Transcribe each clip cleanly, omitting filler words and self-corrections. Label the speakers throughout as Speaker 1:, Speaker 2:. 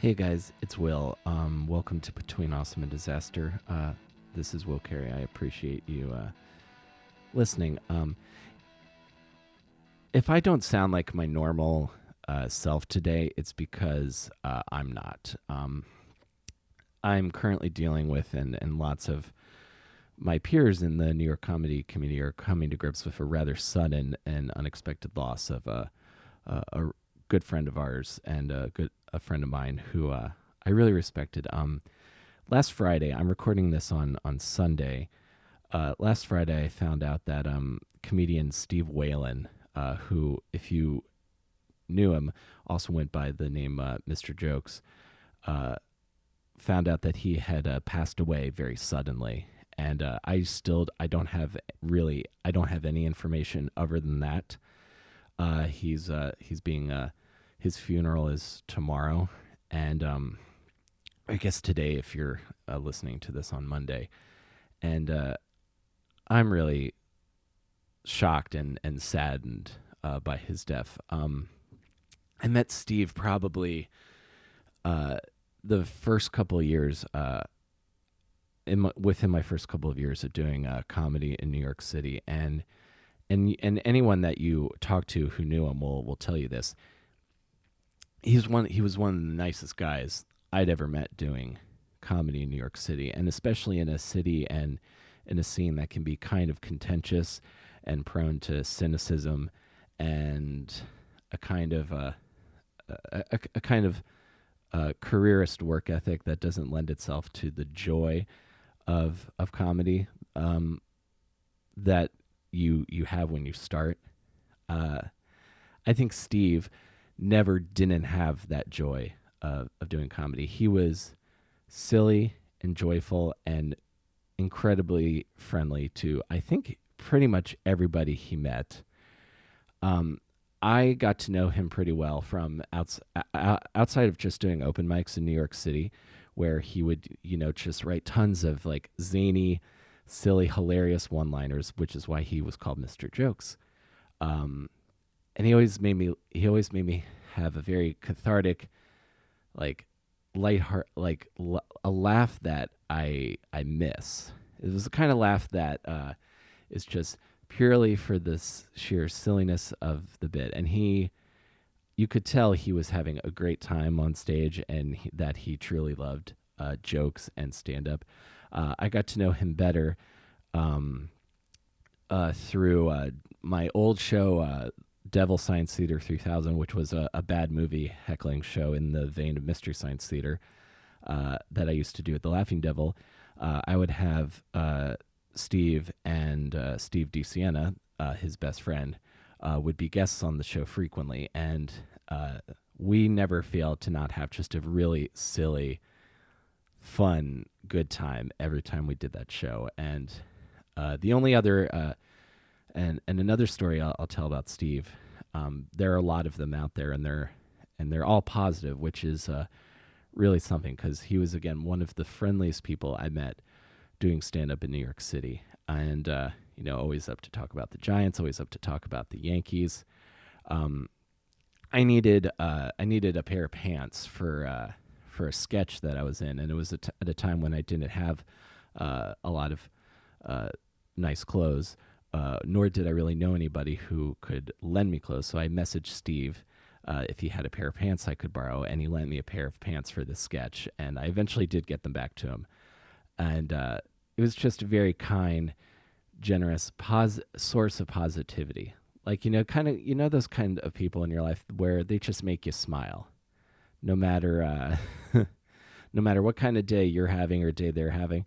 Speaker 1: Hey guys, it's Will. Welcome to Between Awesome and Disaster. This is Will Carey. I appreciate you listening. If I don't sound like my normal self today, it's because I'm not. I'm currently dealing with, and lots of my peers in the New York comedy community are coming to grips with a rather sudden and unexpected loss of a good friend of ours and a friend of mine who I really respected. Last Friday, I'm recording this on Sunday. Last Friday, I found out that comedian Steve Whalen, who, if you knew him, also went by the name Mr. Jokes, found out that he had passed away very suddenly. And I don't have any information other than that. He's being his funeral is tomorrow, and I guess today if you're listening to this on Monday. And I'm really shocked and saddened by his death. I met Steve probably the first couple of years within my first couple of years of doing comedy in New York City, and anyone that you talk to who knew him will tell you this. He was one of the nicest guys I'd ever met doing comedy in New York City, and especially in a city and in a scene that can be kind of contentious and prone to cynicism and a kind of careerist work ethic that doesn't lend itself to the joy of comedy that you have when you start. I think Steve didn't have that joy of doing comedy. He was silly and joyful and incredibly friendly to, I think, pretty much everybody he met. I got to know him pretty well from outside of just doing open mics in New York City, where he would, just write tons of like zany, silly, hilarious one-liners, which is why he was called Mr. Jokes. And he always made me have a very cathartic, like lightheart, like a laugh that I miss. It was the kind of laugh that is just purely for this sheer silliness of the bit, and you could tell he was having a great time on stage, and that he truly loved jokes and stand-up. I got to know him better through my old show, Devil Science Theater 3000, which was a bad movie heckling show in the vein of Mystery Science Theater that I used to do at the Laughing Devil. I would have Steve and Steve DeSiena, his best friend, would be guests on the show frequently, and we never failed to not have just a really silly, fun, good time every time we did that show. And the only other and another story I'll tell about Steve. There are a lot of them out there, and they're all positive, which is really something, because he was, again, one of the friendliest people I met doing stand-up in New York City, and always up to talk about the Giants, always up to talk about the Yankees. I needed a pair of pants for a sketch that I was in, and it was at a time when I didn't have a lot of nice clothes. Nor did I really know anybody who could lend me clothes. So I messaged Steve if he had a pair of pants I could borrow, and he lent me a pair of pants for this sketch. And I eventually did get them back to him. And it was just a very kind, generous source of positivity. Like, those kind of people in your life where they just make you smile, no matter no matter what kind of day you're having or day they're having.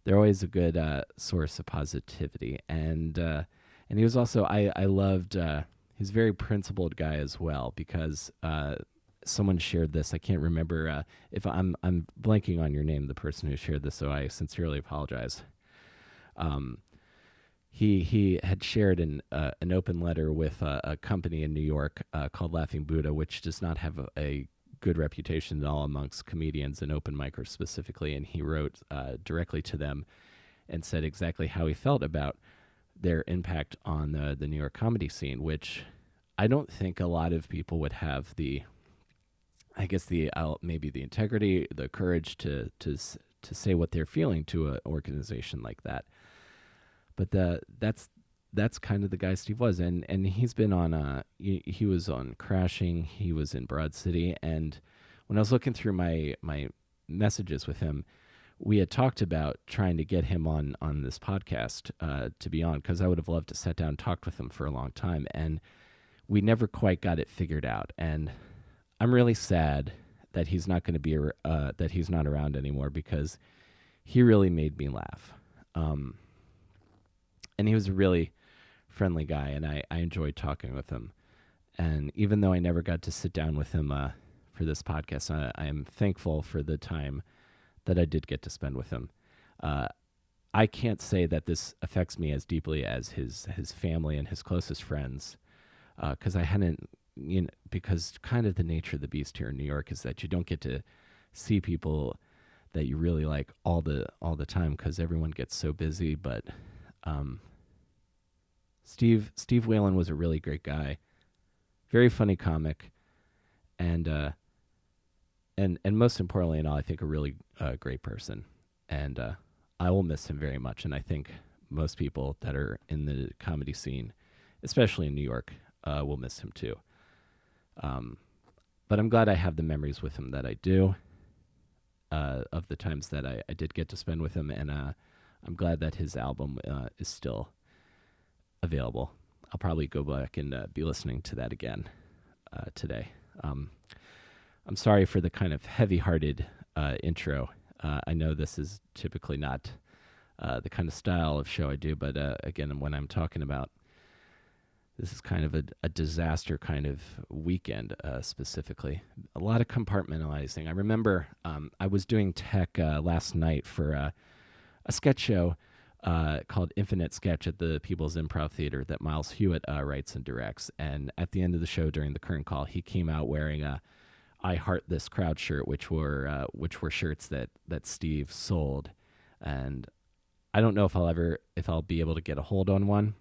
Speaker 1: They're always a good source of positivity, and he was also, I loved. He's a very principled guy as well, because someone shared this. I can't remember if I'm blanking on your name, the person who shared this, so I sincerely apologize. He had shared an open letter with a company in New York called Laughing Buddha, which does not have a good reputation at all amongst comedians and open micers specifically, and he wrote directly to them and said exactly how he felt about their impact on the New York comedy scene, which I don't think a lot of people would have the I guess maybe the integrity, the courage to say what they're feeling to an organization like that. But that's kind of the guy Steve was, and he's been on he was on Crashing, he was in Broad City, and when I was looking through my messages with him, we had talked about trying to get him on this podcast to be on, because I would have loved to sit down and talk with him for a long time, and we never quite got it figured out. And I'm really sad that he's not going to be that he's not around anymore, because he really made me laugh. And he was a really friendly guy, and I enjoyed talking with him. And even though I never got to sit down with him for this podcast, I am thankful for the time that I did get to spend with him. I can't say that this affects me as deeply as his family and his closest friends, because I hadn't, because kind of the nature of the beast here in New York is that you don't get to see people that you really like all the time, because everyone gets so busy. But Steve Whalen was a really great guy, very funny comic, and most importantly and all, I think a really great person. And I will miss him very much, and I think most people that are in the comedy scene, especially in New York, will miss him too. But I'm glad I have the memories with him that I do, of the times that I did get to spend with him, and I'm glad that his album is still available. I'll probably go back and be listening to that again today. I'm sorry for the kind of heavy-hearted intro. I know this is typically not the kind of style of show I do, but again, when I'm talking about, this is kind of a disaster kind of weekend, specifically. A lot of compartmentalizing. I remember I was doing tech last night for a sketch show called Infinite Sketch at the People's Improv Theater that Miles Hewitt writes and directs. And at the end of the show, during the curtain call, he came out wearing a "I Heart This Crowd" shirt, which were shirts that Steve sold. And I don't know if I'll be able to get a hold on one,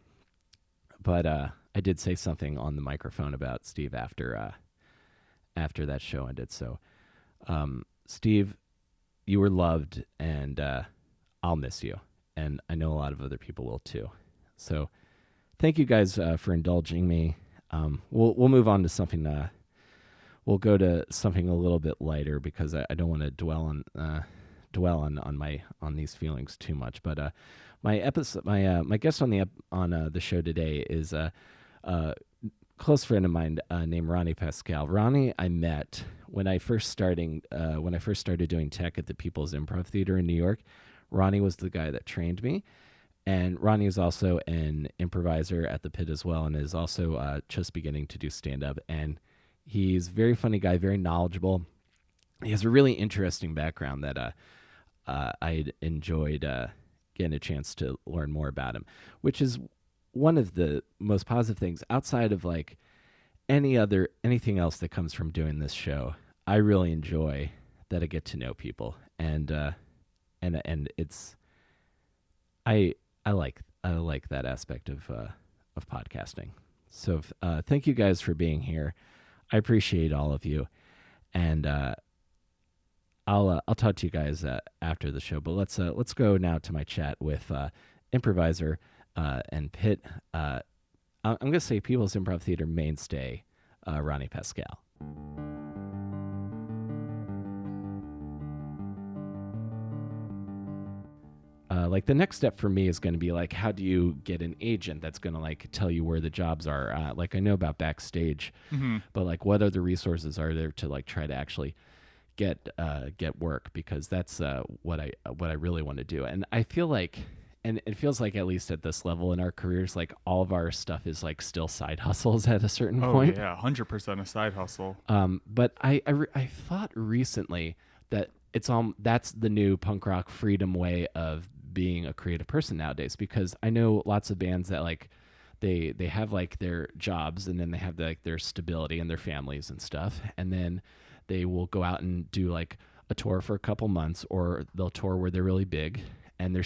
Speaker 1: but I did say something on the microphone about Steve after that show ended. So, Steve, you were loved, and I'll miss you. And I know a lot of other people will too. So thank you guys for indulging me. We'll move on to something. We'll go to something a little bit lighter, because I don't want to dwell on these feelings too much. But my guest on the show today is a close friend of mine named Ronny Pascale. Ronny, I met when I first started doing tech at the People's Improv Theater in New York. Ronny was the guy that trained me, and Ronny is also an improviser at the Pit as well, and is also just beginning to do stand-up. And he's a very funny guy, very knowledgeable. He has a really interesting background that I enjoyed getting a chance to learn more about him, which is one of the most positive things outside of like anything else that comes from doing this show. I really enjoy that I get to know people, and it's I like that aspect of podcasting. So thank you guys for being here. I appreciate all of you, and I'll talk to you guys after the show. But let's go now to my chat with improviser and Pit. I'm going to say People's Improv Theater mainstay, Ronny Pascale. Like the next step for me is going to be like, how do you get an agent that's going to like tell you where the jobs are? Like I know about Backstage, but like what other resources are there to like try to actually get work? Because that's what I really want to do. And I feel like, and it feels like at least at this level in our careers, like all of our stuff is like still side hustles at a certain point.
Speaker 2: Oh yeah, 100% a side hustle.
Speaker 1: But I thought recently that that's the new punk rock freedom way of being a creative person nowadays, because I know lots of bands that like they have like their jobs, and then they have like their stability and their families and stuff, and then they will go out and do like a tour for a couple months, or they'll tour where they're really big, and they're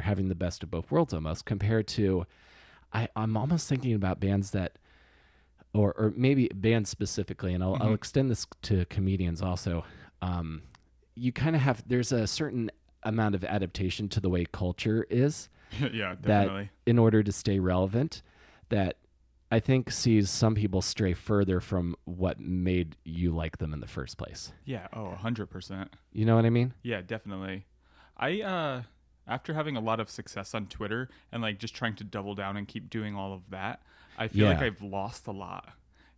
Speaker 1: having the best of both worlds almost, compared to I'm almost thinking about bands that or maybe bands specifically, and I'll extend this to comedians also. You kind of there's a certain amount of adaptation to the way culture is
Speaker 2: Yeah,
Speaker 1: that
Speaker 2: definitely.
Speaker 1: in order to stay relevant, that I think sees some people stray further from what made you like them in the first place.
Speaker 2: Yeah. Oh, 100%.
Speaker 1: You know what I mean?
Speaker 2: Yeah, definitely. I after having a lot of success on Twitter and like just trying to double down and keep doing all of that, I feel like
Speaker 1: Yeah.
Speaker 2: I've lost a lot.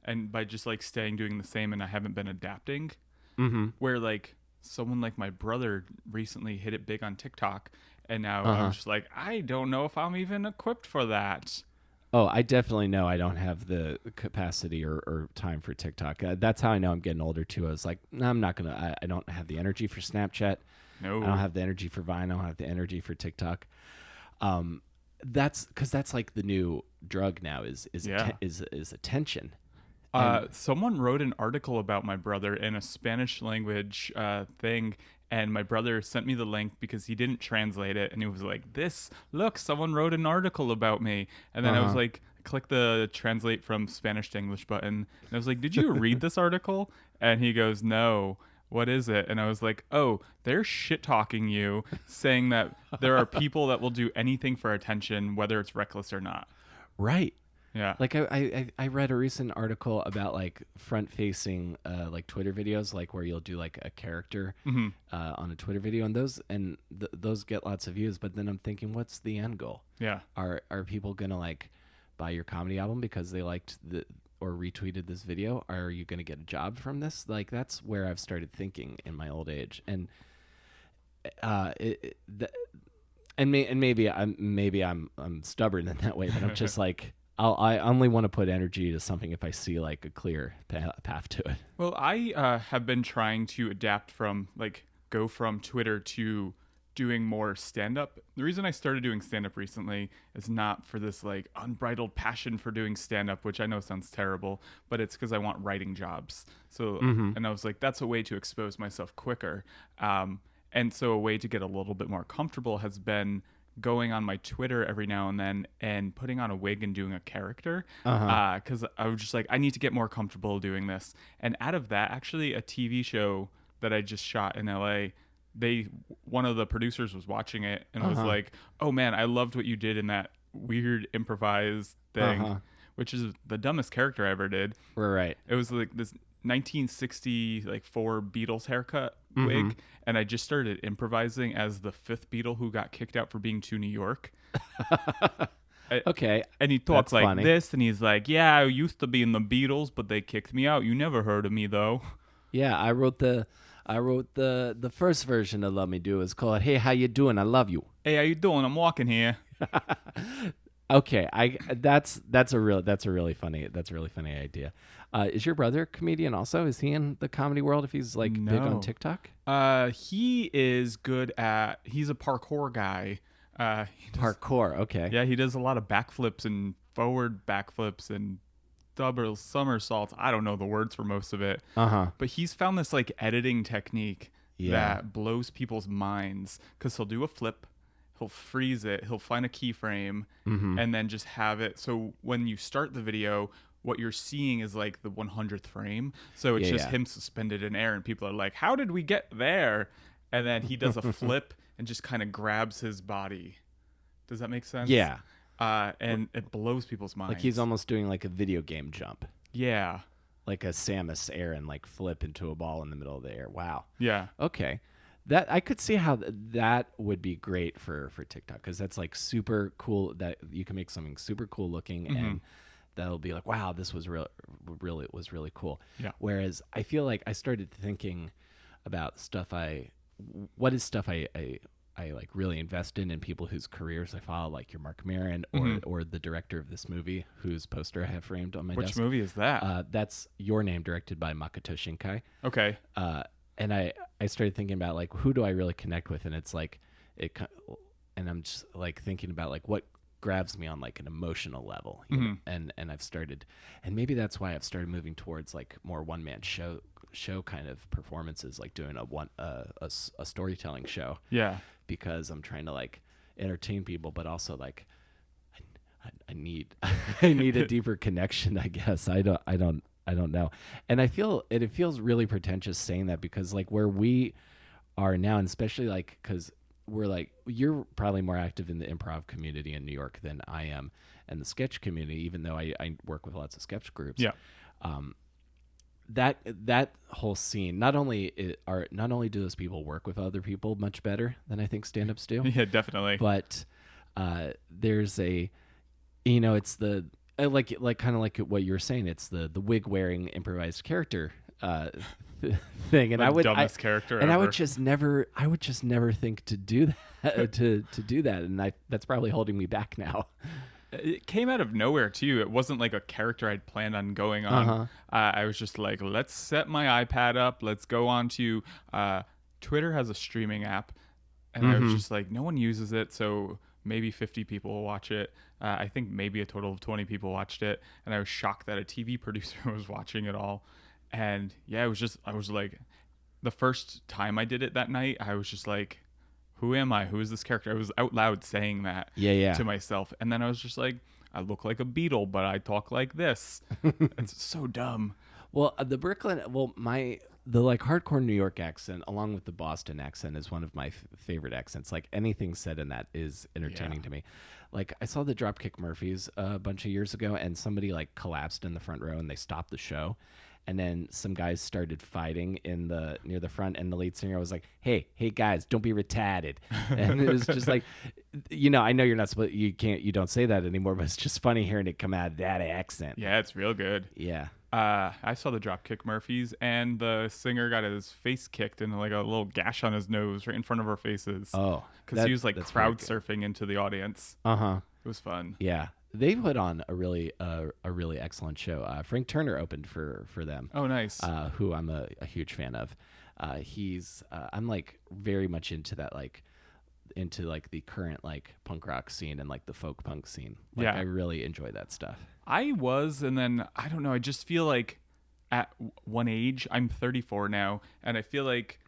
Speaker 2: And by just like staying doing the same and I haven't been adapting,
Speaker 1: Mm-hmm.
Speaker 2: where like someone like my brother recently hit it big on TikTok and now I'm
Speaker 1: Uh-huh.
Speaker 2: just like I don't know if I'm even equipped for that.
Speaker 1: Oh, I definitely know I don't have the capacity or time for TikTok. That's how I know I'm getting older too. I was like, no, I'm not gonna. I don't have the energy for Snapchat. I don't
Speaker 2: No.
Speaker 1: have the energy for Vine. I don't have the energy for TikTok. Um, that's because that's like the new drug now
Speaker 2: Yeah.
Speaker 1: is attention. And
Speaker 2: Someone wrote an article about my brother in a Spanish language thing, and my brother sent me the link because he didn't translate it, and he was like, "This, look, someone wrote an article about me." And then I was
Speaker 1: uh-huh.
Speaker 2: like, click the translate from Spanish to English button, and I was like, "Did you read this article?" And he goes, "No. What is it?" And I was like, "Oh, they're shit talking you, saying that there are people that will do anything for attention, whether it's reckless or not."
Speaker 1: Right.
Speaker 2: Yeah.
Speaker 1: Like I read a recent article about like front facing like Twitter videos, like where you'll do like a character
Speaker 2: Hmm.
Speaker 1: on a Twitter video, and those get lots of views. But then I'm thinking, what's the end goal?
Speaker 2: Yeah.
Speaker 1: Are people gonna like buy your comedy album because they liked the or retweeted this video? Are you gonna get a job from this? Like that's where I've started thinking in my old age, and it, it, th- and maybe I'm stubborn in that way, but I'm just like I only want to put energy to something if I see like a clear path to it.
Speaker 2: Well, I have been trying to adapt from like go from Twitter to doing more stand up. The reason I started doing stand up recently is not for this like unbridled passion for doing stand up, which I know sounds terrible, but it's because I want writing jobs. So,
Speaker 1: Mm-hmm.
Speaker 2: and I was like, that's a way to expose myself quicker. And so, a way to get a little bit more comfortable has been going on my Twitter every now and then and putting on a wig and doing a character
Speaker 1: Uh huh.
Speaker 2: because I was just like, I need to get more comfortable doing this. And out of that, actually, a TV show that I just shot in LA, they one of the producers was watching it and
Speaker 1: Uh
Speaker 2: was
Speaker 1: huh.
Speaker 2: like, "Oh man, I loved what you did in that weird improvised
Speaker 1: Uh
Speaker 2: thing,"
Speaker 1: huh.
Speaker 2: which is the dumbest character I ever did.
Speaker 1: We're right.
Speaker 2: It was like this 1960 like four Beatles haircut
Speaker 1: Mm-hmm.
Speaker 2: wig, and I just started improvising as the fifth Beatle who got kicked out for being too New York. I,
Speaker 1: Okay,
Speaker 2: and he talks
Speaker 1: that's
Speaker 2: like
Speaker 1: funny.
Speaker 2: this, and he's like, "Yeah, I used to be in the Beatles, but they kicked me out. You never heard of me though."
Speaker 1: Yeah, I wrote the first version of Love Me Do. It's called Hey, How You Doing? I Love You.
Speaker 2: Hey, how you doing? I'm walking here.
Speaker 1: Okay, I that's a really funny idea. Is your brother a comedian also? Is he in the comedy world if he's like big on
Speaker 2: No.
Speaker 1: TikTok?
Speaker 2: He is good at. He's a parkour guy. He does,
Speaker 1: Parkour, okay.
Speaker 2: yeah, he does a lot of backflips and forward backflips and double somersaults. I don't know the words for most of it,
Speaker 1: Uh-huh.
Speaker 2: but he's found this like editing technique
Speaker 1: Yeah.
Speaker 2: that blows people's minds because he'll do a flip, he'll freeze it, he'll find a keyframe,
Speaker 1: Mm-hmm.
Speaker 2: and then just have it. So when you start the video, what you're seeing is like the 100th frame. So it's
Speaker 1: Yeah,
Speaker 2: just
Speaker 1: yeah.
Speaker 2: him suspended in air, and people are like, "How did we get there?" And then he does a flip and just kind of grabs his body. Does that make sense?
Speaker 1: Yeah.
Speaker 2: And it blows people's
Speaker 1: Like he's
Speaker 2: minds.
Speaker 1: almost doing like a video game jump.
Speaker 2: Yeah,
Speaker 1: Like a Samus Aran like flip into a ball in the middle of the air. Wow.
Speaker 2: yeah.
Speaker 1: Okay. That I could see how that would be great for TikTok because that's like super cool that you can make something super cool looking
Speaker 2: Hmm.
Speaker 1: and that'll be like wow this was really cool.
Speaker 2: Yeah.
Speaker 1: Whereas I feel like I started thinking about what is stuff I like really invest in people whose careers I follow like your Mark Maron
Speaker 2: Hmm.
Speaker 1: or the director of this movie whose poster I have framed on my
Speaker 2: Which
Speaker 1: desk.
Speaker 2: movie is that?
Speaker 1: That's Your Name directed by Makoto Shinkai.
Speaker 2: Okay.
Speaker 1: And I started thinking about like who do I really connect with, and it's like and I'm just like thinking about like what grabs me on like an emotional level, you know?
Speaker 2: Hmm.
Speaker 1: And I've started, and maybe that's why I've started moving towards like more one man show kind of performances, like doing a storytelling show
Speaker 2: Yeah.
Speaker 1: because I'm trying to like entertain people, but also like need I need a deeper connection, I guess. I don't know. And it feels really pretentious saying that, because like where we are now, and especially like because we're like, you're probably more active in the improv community in New York than I am, and the sketch community, even though I work with lots of sketch groups.
Speaker 2: Yeah.
Speaker 1: That whole scene, not only do those people work with other people much better than I think stand-ups do,
Speaker 2: Yeah, definitely.
Speaker 1: but there's a, it's the like kind of like what you were saying, it's the wig wearing improvised character thing, and
Speaker 2: The dumbest character
Speaker 1: and
Speaker 2: ever.
Speaker 1: I would just never think to do that to do that, and that's probably holding me back now.
Speaker 2: It came out of nowhere too. It wasn't like a character I'd planned on going on. I was just like, let's set my iPad up. Let's go on to Twitter has a streaming app, and I was just like, no one uses it, so maybe 50 people will watch it. I think maybe a total of 20 people watched it, and I was shocked that a TV producer was watching it all. And yeah, I was like, the first time I did it that night, I was just like, who am I? Who is this character? I was out loud saying that to myself. And then I was just like, I look like a beetle, but I talk like this. It's so dumb.
Speaker 1: Well, the like hardcore New York accent, along with the Boston accent, is one of my favorite accents. Like anything said in that is entertaining to me. Like I saw the Dropkick Murphys a bunch of years ago, and somebody like collapsed in the front row, and they stopped the show. And then some guys started fighting near the front, and the lead singer was like, "Hey guys, don't be retarded." And it was just like, I know you're not supposed, you don't say that anymore, but it's just funny hearing it come out of that accent.
Speaker 2: Yeah, it's real good.
Speaker 1: Yeah.
Speaker 2: I saw the Dropkick Murphys, and the singer got his face kicked and like a little gash on his nose right in front of our faces.
Speaker 1: Oh,
Speaker 2: because he was like crowd surfing into the audience. It was fun.
Speaker 1: Yeah. They put on a really excellent show. Frank Turner opened for them.
Speaker 2: Oh, nice.
Speaker 1: Who I'm a huge fan of. I'm like very much into that, like into like the current like punk rock scene and like the folk punk scene. Like,
Speaker 2: yeah,
Speaker 1: I really enjoy that stuff.
Speaker 2: I was, and then I don't know. I just feel like at one age, I'm 34 now, and I feel like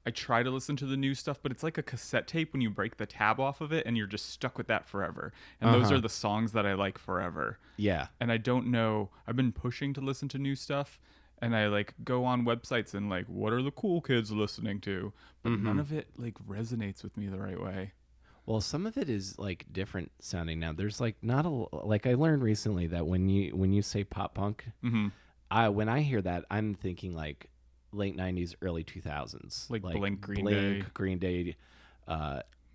Speaker 2: I try to listen to the new stuff, but it's like a cassette tape when you break the tab off of it and you're just stuck with that forever. And those are the songs that I like forever.
Speaker 1: Yeah.
Speaker 2: And I don't know, I've been pushing to listen to new stuff, and I like go on websites and like, what are the cool kids listening to? But none of it like resonates with me the right way.
Speaker 1: Well, some of it is like different sounding now. There's like not a, like I learned recently that when you say pop punk, when I hear that, I'm thinking like late 90s, early 2000s.
Speaker 2: Like Blink,
Speaker 1: Green Day.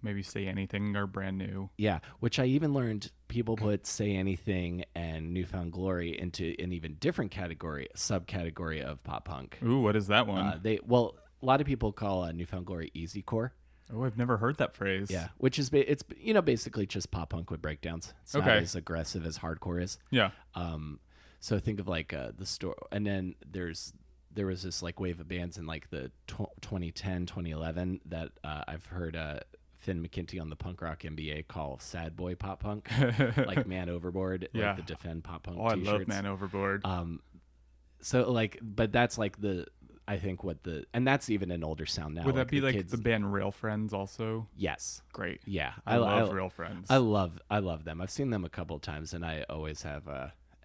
Speaker 2: Maybe Say Anything or Brand New.
Speaker 1: Yeah, which I even learned people put Say Anything and Newfound Glory into an even different subcategory of pop punk.
Speaker 2: Ooh, what is that one?
Speaker 1: A lot of people call Newfound Glory easycore.
Speaker 2: Oh, I've never heard that phrase.
Speaker 1: Yeah, which is it's basically just pop punk with breakdowns. It's not as aggressive as hardcore is.
Speaker 2: Yeah.
Speaker 1: So think of like the store, and then there was this like wave of bands in like the 2010, 2011 that I've heard Finn McKenty on the Punk Rock MBA call sad boy pop punk, like Man Overboard, like the Defend pop punk t-shirts.
Speaker 2: I love Man Overboard.
Speaker 1: So like, but that's like I think and that's even an older sound now.
Speaker 2: Would that be like the band Rail Friends also?
Speaker 1: Yes.
Speaker 2: Great.
Speaker 1: Yeah.
Speaker 2: I love Rail Friends.
Speaker 1: I love them. I've seen them a couple of times, and I always have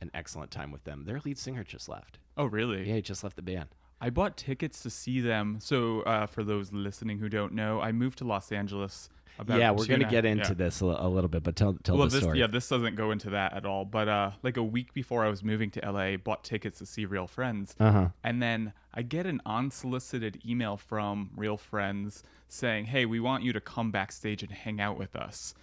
Speaker 1: an excellent time with them. Their lead singer just left.
Speaker 2: Oh, really?
Speaker 1: Yeah, he just left the band.
Speaker 2: I bought tickets to see them. So for those listening who don't know, I moved to Los Angeles.
Speaker 1: We're going to get into this a little bit, but tell the story.
Speaker 2: Yeah, this doesn't go into that at all. But like a week before I was moving to LA, bought tickets to see Real Friends. And then I get an unsolicited email from Real Friends saying, hey, we want you to come backstage and hang out with us.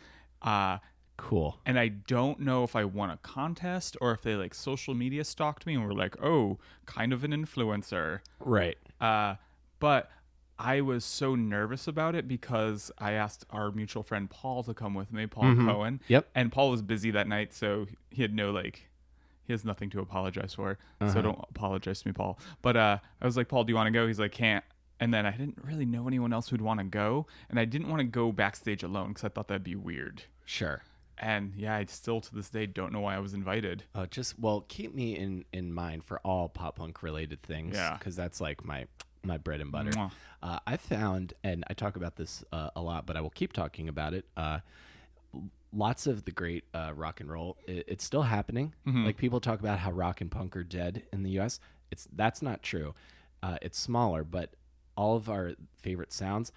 Speaker 1: Cool.
Speaker 2: And I don't know if I won a contest or if they like social media stalked me and were like, oh, kind of an influencer.
Speaker 1: Right.
Speaker 2: But I was so nervous about it because I asked our mutual friend Paul to come with me, Paul Cohen.
Speaker 1: Yep.
Speaker 2: And Paul was busy that night, so he had he has nothing to apologize for. So don't apologize to me, Paul. But I was like, Paul, do you want to go? He's like, can't. And then I didn't really know anyone else who'd want to go. And I didn't want to go backstage alone because I thought that'd be weird.
Speaker 1: Sure.
Speaker 2: And yeah, I still to this day don't know why I was invited.
Speaker 1: Keep me in mind for all pop punk related things.
Speaker 2: Yeah.
Speaker 1: Because that's like my bread and butter. I found, and I talk about this a lot, but I will keep talking about it. lots of the great rock and roll. It's still happening.
Speaker 2: Mm-hmm.
Speaker 1: Like people talk about how rock and punk are dead in the U.S. That's not true. It's smaller, but all of our favorite sounds,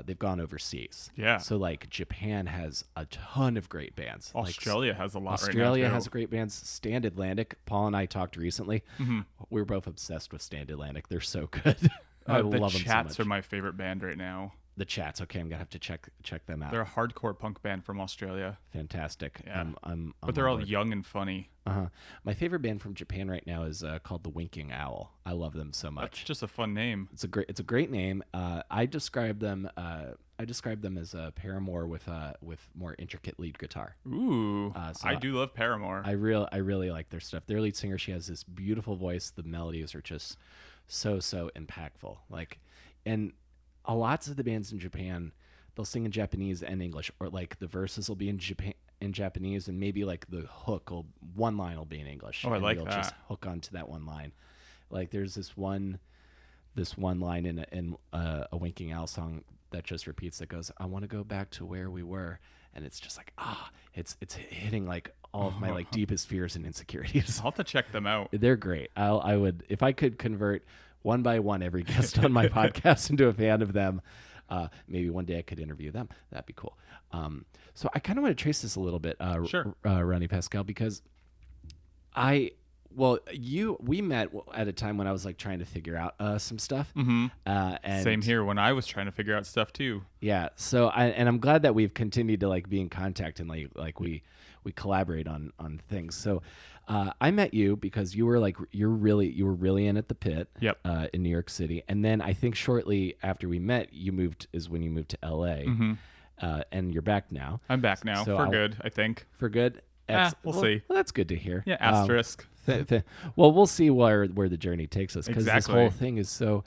Speaker 1: they've gone overseas.
Speaker 2: Yeah.
Speaker 1: So like Japan has a ton of great bands.
Speaker 2: Australia has a lot
Speaker 1: Australia
Speaker 2: right now,
Speaker 1: has
Speaker 2: too.
Speaker 1: great bands. Stand Atlantic. Paul and I talked recently.
Speaker 2: Mm-hmm.
Speaker 1: We were both obsessed with Stand Atlantic. They're so good. I
Speaker 2: The
Speaker 1: love them so
Speaker 2: Chats
Speaker 1: much.
Speaker 2: are my favorite band right now.
Speaker 1: The Chats. Okay, I'm gonna have to check them out.
Speaker 2: They're a hardcore punk band from Australia.
Speaker 1: Fantastic.
Speaker 2: Yeah.
Speaker 1: I'm
Speaker 2: But they're
Speaker 1: on
Speaker 2: all
Speaker 1: board.
Speaker 2: young and funny.
Speaker 1: My favorite band from Japan right now is called the Winking Owl. I love them so
Speaker 2: That's
Speaker 1: much.
Speaker 2: just a fun name.
Speaker 1: It's a great name. I describe them as a Paramore with more intricate lead guitar.
Speaker 2: Ooh,
Speaker 1: So
Speaker 2: I do love Paramore.
Speaker 1: I really like their stuff. Their lead singer, she has this beautiful voice. The melodies are just so impactful. Like, and lots of the bands in Japan, they'll sing in Japanese and English, or like the verses will be in Japanese, and maybe like the one line will be in English.
Speaker 2: Oh, I
Speaker 1: and
Speaker 2: like
Speaker 1: you'll
Speaker 2: that.
Speaker 1: just hook onto that one line. Like there's this one line in a Winking Owl song that just repeats, that goes, "I want to go back to where we were," and it's just like it's hitting like all of my like deepest fears and insecurities.
Speaker 2: I'll have to check them out.
Speaker 1: They're great. I would, if I could convert one by one every guest on my podcast into a fan of them. Maybe one day I could interview them. That'd be cool. So I kind of want to trace this a little bit,
Speaker 2: Sure.
Speaker 1: Ronny Pascale, because we met at a time when I was like trying to figure out some stuff.
Speaker 2: Mm-hmm.
Speaker 1: And
Speaker 2: Same here when I was trying to figure out stuff too.
Speaker 1: Yeah. So I'm glad that we've continued to like be in contact and like we collaborate on things. So I met you because you were really in at the Pit.
Speaker 2: Yep.
Speaker 1: In New York City, and then I think shortly after we met, when you moved to LA.
Speaker 2: Mm-hmm.
Speaker 1: And you're back now.
Speaker 2: I'm back now
Speaker 1: So
Speaker 2: for good, I think.
Speaker 1: For good.
Speaker 2: We'll see.
Speaker 1: Well, that's good to hear.
Speaker 2: Yeah, asterisk.
Speaker 1: Well, we'll see where the journey takes us, because this
Speaker 2: Exactly.
Speaker 1: whole thing is so,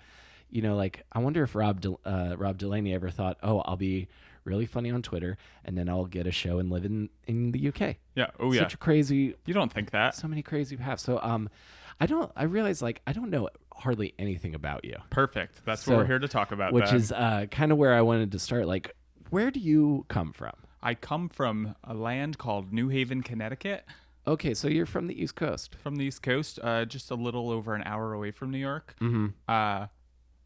Speaker 1: like, I wonder if Rob Delaney ever thought, oh, I'll be really funny on Twitter and then I'll get a show and live in the UK.
Speaker 2: Yeah. Oh, yeah.
Speaker 1: Such a crazy,
Speaker 2: You don't think that?
Speaker 1: so many crazy paths. So I realize like I don't know hardly anything about you.
Speaker 2: Perfect. That's
Speaker 1: So-
Speaker 2: what we're here to talk about.
Speaker 1: Which
Speaker 2: then.
Speaker 1: is kind of where I wanted to start. Like, where do you come from?
Speaker 2: I come from a land called New Haven, Connecticut,
Speaker 1: Okay, so you're from the East Coast.
Speaker 2: from the East Coast, just a little over an hour away from New York.
Speaker 1: Mm-hmm.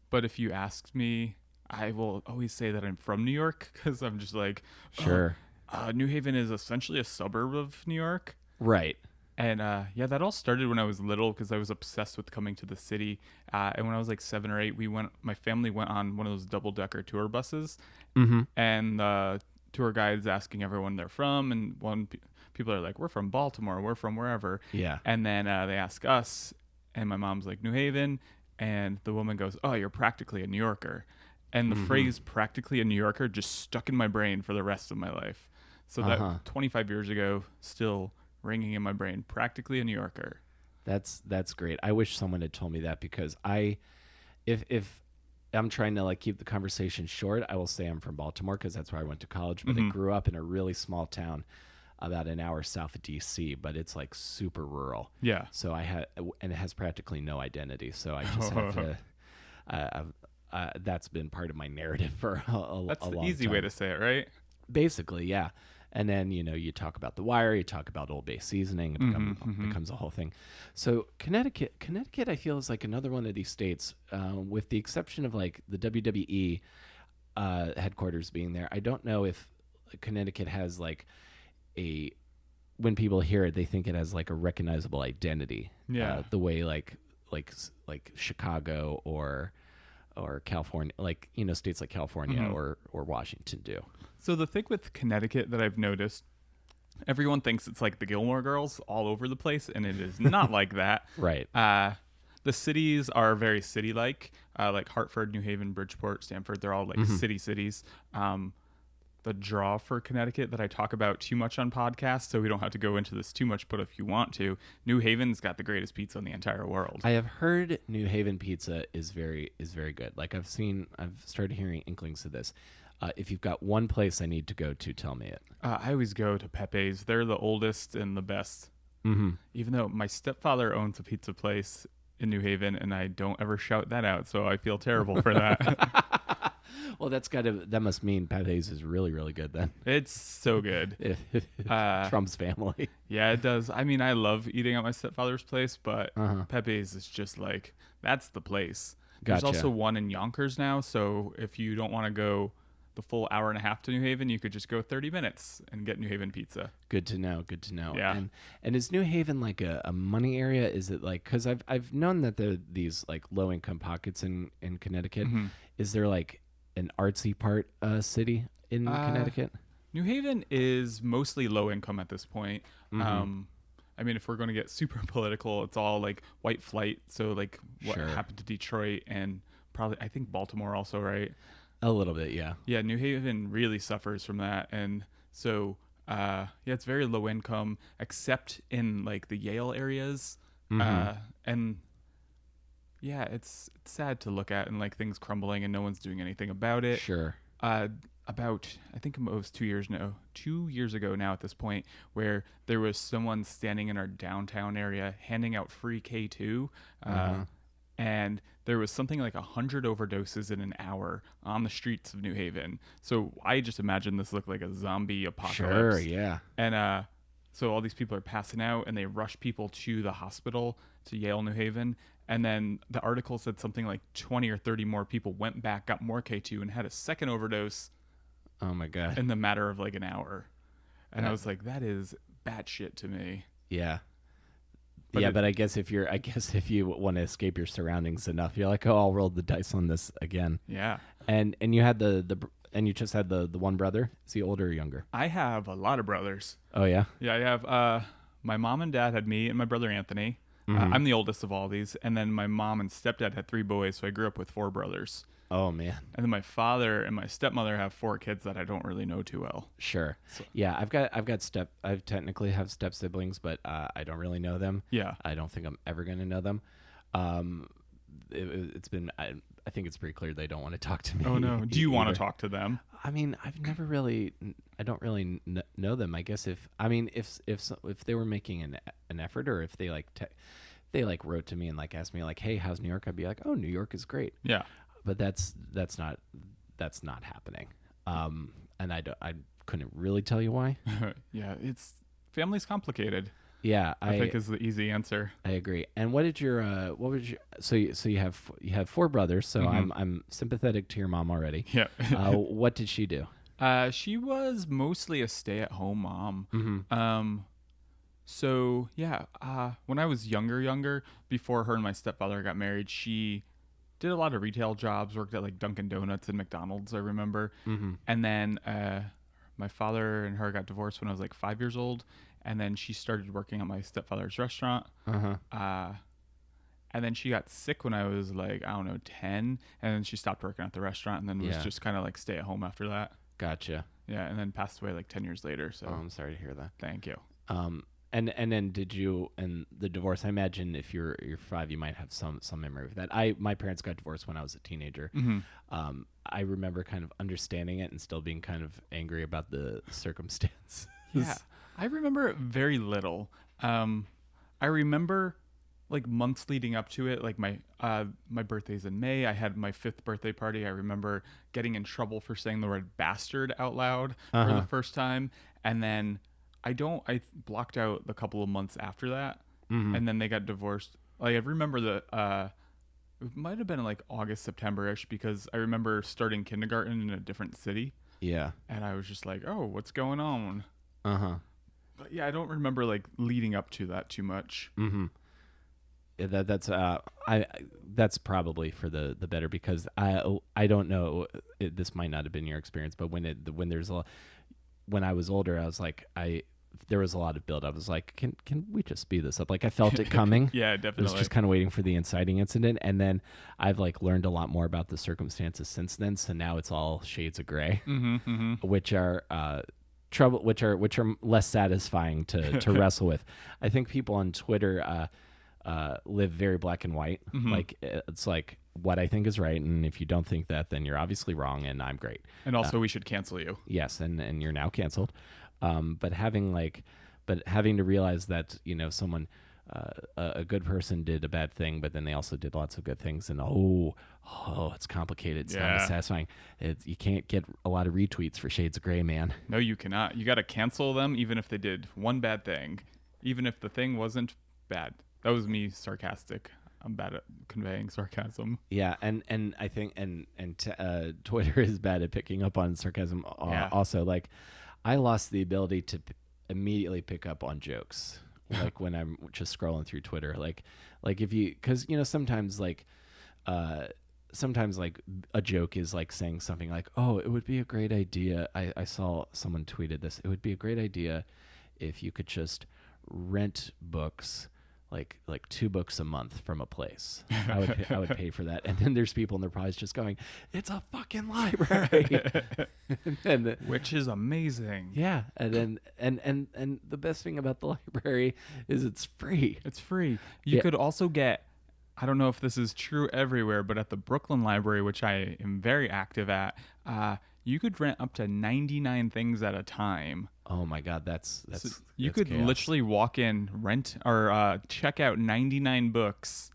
Speaker 2: But if you asked me, I will always say that I'm from New York, because I'm just like,
Speaker 1: Sure.
Speaker 2: New Haven is essentially a suburb of New York.
Speaker 1: Right.
Speaker 2: And yeah, that all started when I was little, because I was obsessed with coming to the city. And when I was like 7 or 8, my family went on one of those double-decker tour buses.
Speaker 1: Mm-hmm.
Speaker 2: And the tour guide's asking everyone they're from, and people are like, we're from Baltimore, we're from wherever.
Speaker 1: Yeah.
Speaker 2: And then they ask us, and my mom's like, New Haven, and the woman goes, oh, you're practically a New Yorker. And the phrase practically a New Yorker just stuck in my brain for the rest of my life. So that 25 years ago, still ringing in my brain, practically a New Yorker.
Speaker 1: That's great. I wish someone had told me that, because if I'm trying to like keep the conversation short, I will say I'm from Baltimore, because that's where I went to college, but I grew up in a really small town about an hour south of DC, but it's like super rural.
Speaker 2: Yeah.
Speaker 1: So and it has practically no identity. So I just have to, that's been part of my narrative for a long time.
Speaker 2: That's the easy way to say it, right?
Speaker 1: Basically, yeah. And then, you talk about The Wire, you talk about Old Bay seasoning, it becomes a whole thing. So Connecticut, I feel, is like another one of these states, with the exception of like the WWE headquarters being there. I don't know if Connecticut has like when people hear it, they think it has like a recognizable identity.
Speaker 2: Yeah.
Speaker 1: The way like Chicago or California, like, states like California or Washington do.
Speaker 2: So the thing with Connecticut that I've noticed, everyone thinks it's like the Gilmore Girls all over the place, and it is not like that.
Speaker 1: Right.
Speaker 2: The cities are very city-like, like Hartford, New Haven, Bridgeport, Stamford. They're all like cities. The draw for Connecticut that I talk about too much on podcasts, so we don't have to go into this too much, but if you want to, New Haven's got the greatest pizza in the entire world.
Speaker 1: I have heard New Haven pizza is very good. Like I've started hearing inklings of this. If you've got one place I need to go to, tell me it.
Speaker 2: I always go to Pepe's. They're the oldest and the best.
Speaker 1: Mm-hmm.
Speaker 2: Even though my stepfather owns a pizza place in New Haven, and I don't ever shout that out, so I feel terrible for that.
Speaker 1: Well, that must mean Pepe's is really, really good then.
Speaker 2: It's so good.
Speaker 1: If Trump's family.
Speaker 2: Yeah, it does. I mean, I love eating at my stepfather's place, but
Speaker 1: Uh-huh.
Speaker 2: Pepe's is just like, that's the place. There's
Speaker 1: Gotcha.
Speaker 2: also one in Yonkers now, so if you don't want to go the full hour and a half to New Haven, you could just go 30 minutes and get New Haven pizza.
Speaker 1: Good to know. Good to know.
Speaker 2: Yeah.
Speaker 1: And is New Haven like a money area? Is it like, because I've known that there are these like low income pockets in Connecticut.
Speaker 2: Mhm.
Speaker 1: Is there like an artsy part city in Connecticut?
Speaker 2: New Haven is mostly low income at this point. I mean, if we're going to get super political, it's all like white flight. So like what
Speaker 1: Sure.
Speaker 2: happened to Detroit and probably I think Baltimore also, right?
Speaker 1: A little bit, yeah.
Speaker 2: Yeah, New Haven really suffers from that, and so yeah, it's very low income, except in like the Yale areas, and yeah, it's sad to look at and like things crumbling and no one's doing anything about it.
Speaker 1: Sure.
Speaker 2: About I think it was 2 years ago now at this point, where there was someone standing in our downtown area handing out free K2, and there was something like 100 overdoses in an hour on the streets of New Haven. So I just imagine this looked like a zombie apocalypse.
Speaker 1: Sure, yeah.
Speaker 2: And so all these people are passing out, and they rush people to the hospital to Yale, New Haven. And then the article said something like 20 or 30 more people went back, got more K2, and had a second overdose
Speaker 1: Oh my God.
Speaker 2: in the matter of like an hour. And I was like, that is batshit to me.
Speaker 1: Yeah.
Speaker 2: But
Speaker 1: But I guess if you want to escape your surroundings enough, you're like, oh, I'll roll the dice on this again.
Speaker 2: Yeah.
Speaker 1: And you had and you just had the one brother. Is he older or younger?
Speaker 2: I have a lot of brothers.
Speaker 1: Oh yeah.
Speaker 2: Yeah, I have my mom and dad had me and my brother Anthony. I'm the oldest of all these, and then my mom and stepdad had 3 boys, so I grew up with 4 brothers.
Speaker 1: Oh man.
Speaker 2: And then my father and my stepmother have 4 kids that I don't really know too well.
Speaker 1: Sure. Yeah, I technically have step siblings, but I don't really know them.
Speaker 2: Yeah.
Speaker 1: I don't think I'm ever going to know them. It's been I think it's pretty clear they don't want to talk to me.
Speaker 2: Oh no. Do you want to
Speaker 1: either.
Speaker 2: talk to them?
Speaker 1: I mean, I don't really know them. I guess if they were making an effort, or if they they wrote to me and like asked me like, hey, how's New York? I'd be like, oh, New York is great.
Speaker 2: Yeah.
Speaker 1: But that's not happening. And I couldn't really tell you why.
Speaker 2: Yeah, family's complicated.
Speaker 1: Yeah,
Speaker 2: I think is the easy answer.
Speaker 1: I agree. And what was your so you have 4 brothers, so I'm sympathetic to your mom already.
Speaker 2: Yeah.
Speaker 1: What did she do?
Speaker 2: She was mostly a stay-at-home mom.
Speaker 1: Mm-hmm.
Speaker 2: So yeah, when I was younger, before her and my stepfather got married, she did a lot of retail jobs, worked at like Dunkin' Donuts and McDonald's, I remember. And then my father and her got divorced when I was like 5 years old, and then she started working at my stepfather's restaurant. And then she got sick when I was like, I don't know, 10, and then she stopped working at the restaurant, and then was just kind of like stay at home after that.
Speaker 1: Gotcha.
Speaker 2: Yeah, and then passed away like 10 years later. So
Speaker 1: I'm sorry to hear that.
Speaker 2: thank you.
Speaker 1: And then did you, and the divorce, I imagine if you're 5, you might have some memory of that. My parents got divorced when I was a teenager. I remember kind of understanding it and still being kind of angry about the circumstance.
Speaker 2: Yeah, I remember very little. I remember like months leading up to it, like my birthday's in May. I had my 5th birthday party. I remember getting in trouble for saying the word bastard out loud for the first time, and then I blocked out the couple of months after that, and then they got divorced. Like I remember it might have been like August, September-ish, because I remember starting kindergarten in a different city. Yeah. And I was just like, oh, what's going on? But yeah, I don't remember like leading up to that too much.
Speaker 1: Yeah, that's probably for the better, because I don't know, this might not have been your experience, but when I was older, I was like, there was a lot of build. I was like, can we just speed this up? Like I felt it coming.
Speaker 2: Yeah, definitely.
Speaker 1: I was just kind of waiting for the inciting incident, and then I've like learned a lot more about the circumstances since then. So now it's all shades of gray, which are trouble, which are less satisfying to wrestle with. I think people on Twitter live very black and white. Like it's like what I think is right, and if you don't think that, then you're obviously wrong, and I'm great.
Speaker 2: And also, we should cancel you.
Speaker 1: Yes, and you're now canceled. But having to realize that someone a good person did a bad thing, but then they also did lots of good things. And it's complicated. It's not as
Speaker 2: Yeah.
Speaker 1: satisfying. You can't get a lot of retweets for Shades of Grey, man.
Speaker 2: No, you cannot. You got to cancel them even if they did one bad thing, even if the thing wasn't bad. That was me sarcastic. I'm bad at conveying sarcasm.
Speaker 1: Yeah, and I think Twitter is bad at picking up on sarcasm.
Speaker 2: Yeah.
Speaker 1: Also, like I lost the ability to immediately pick up on jokes, like when I'm just scrolling through Twitter. Like if you, because sometimes like a joke is like saying something like, "Oh, it would be a great idea." I saw someone tweeted this. It would be a great idea if you could just rent books, like 2 books a month from a place. I would pay for that. And then there's people in their prize just going, "It's a fucking library," and
Speaker 2: Which is amazing.
Speaker 1: yeah, and then and the best thing about the library is it's free.
Speaker 2: It's free. You
Speaker 1: Yeah.
Speaker 2: could also get, I don't know if this is true everywhere, but at the Brooklyn Library, which I am very active at, you could rent up to 99 things at a time.
Speaker 1: Oh my god, that's
Speaker 2: So you
Speaker 1: that's
Speaker 2: could
Speaker 1: chaos.
Speaker 2: literally walk in, rent or check out 99 books.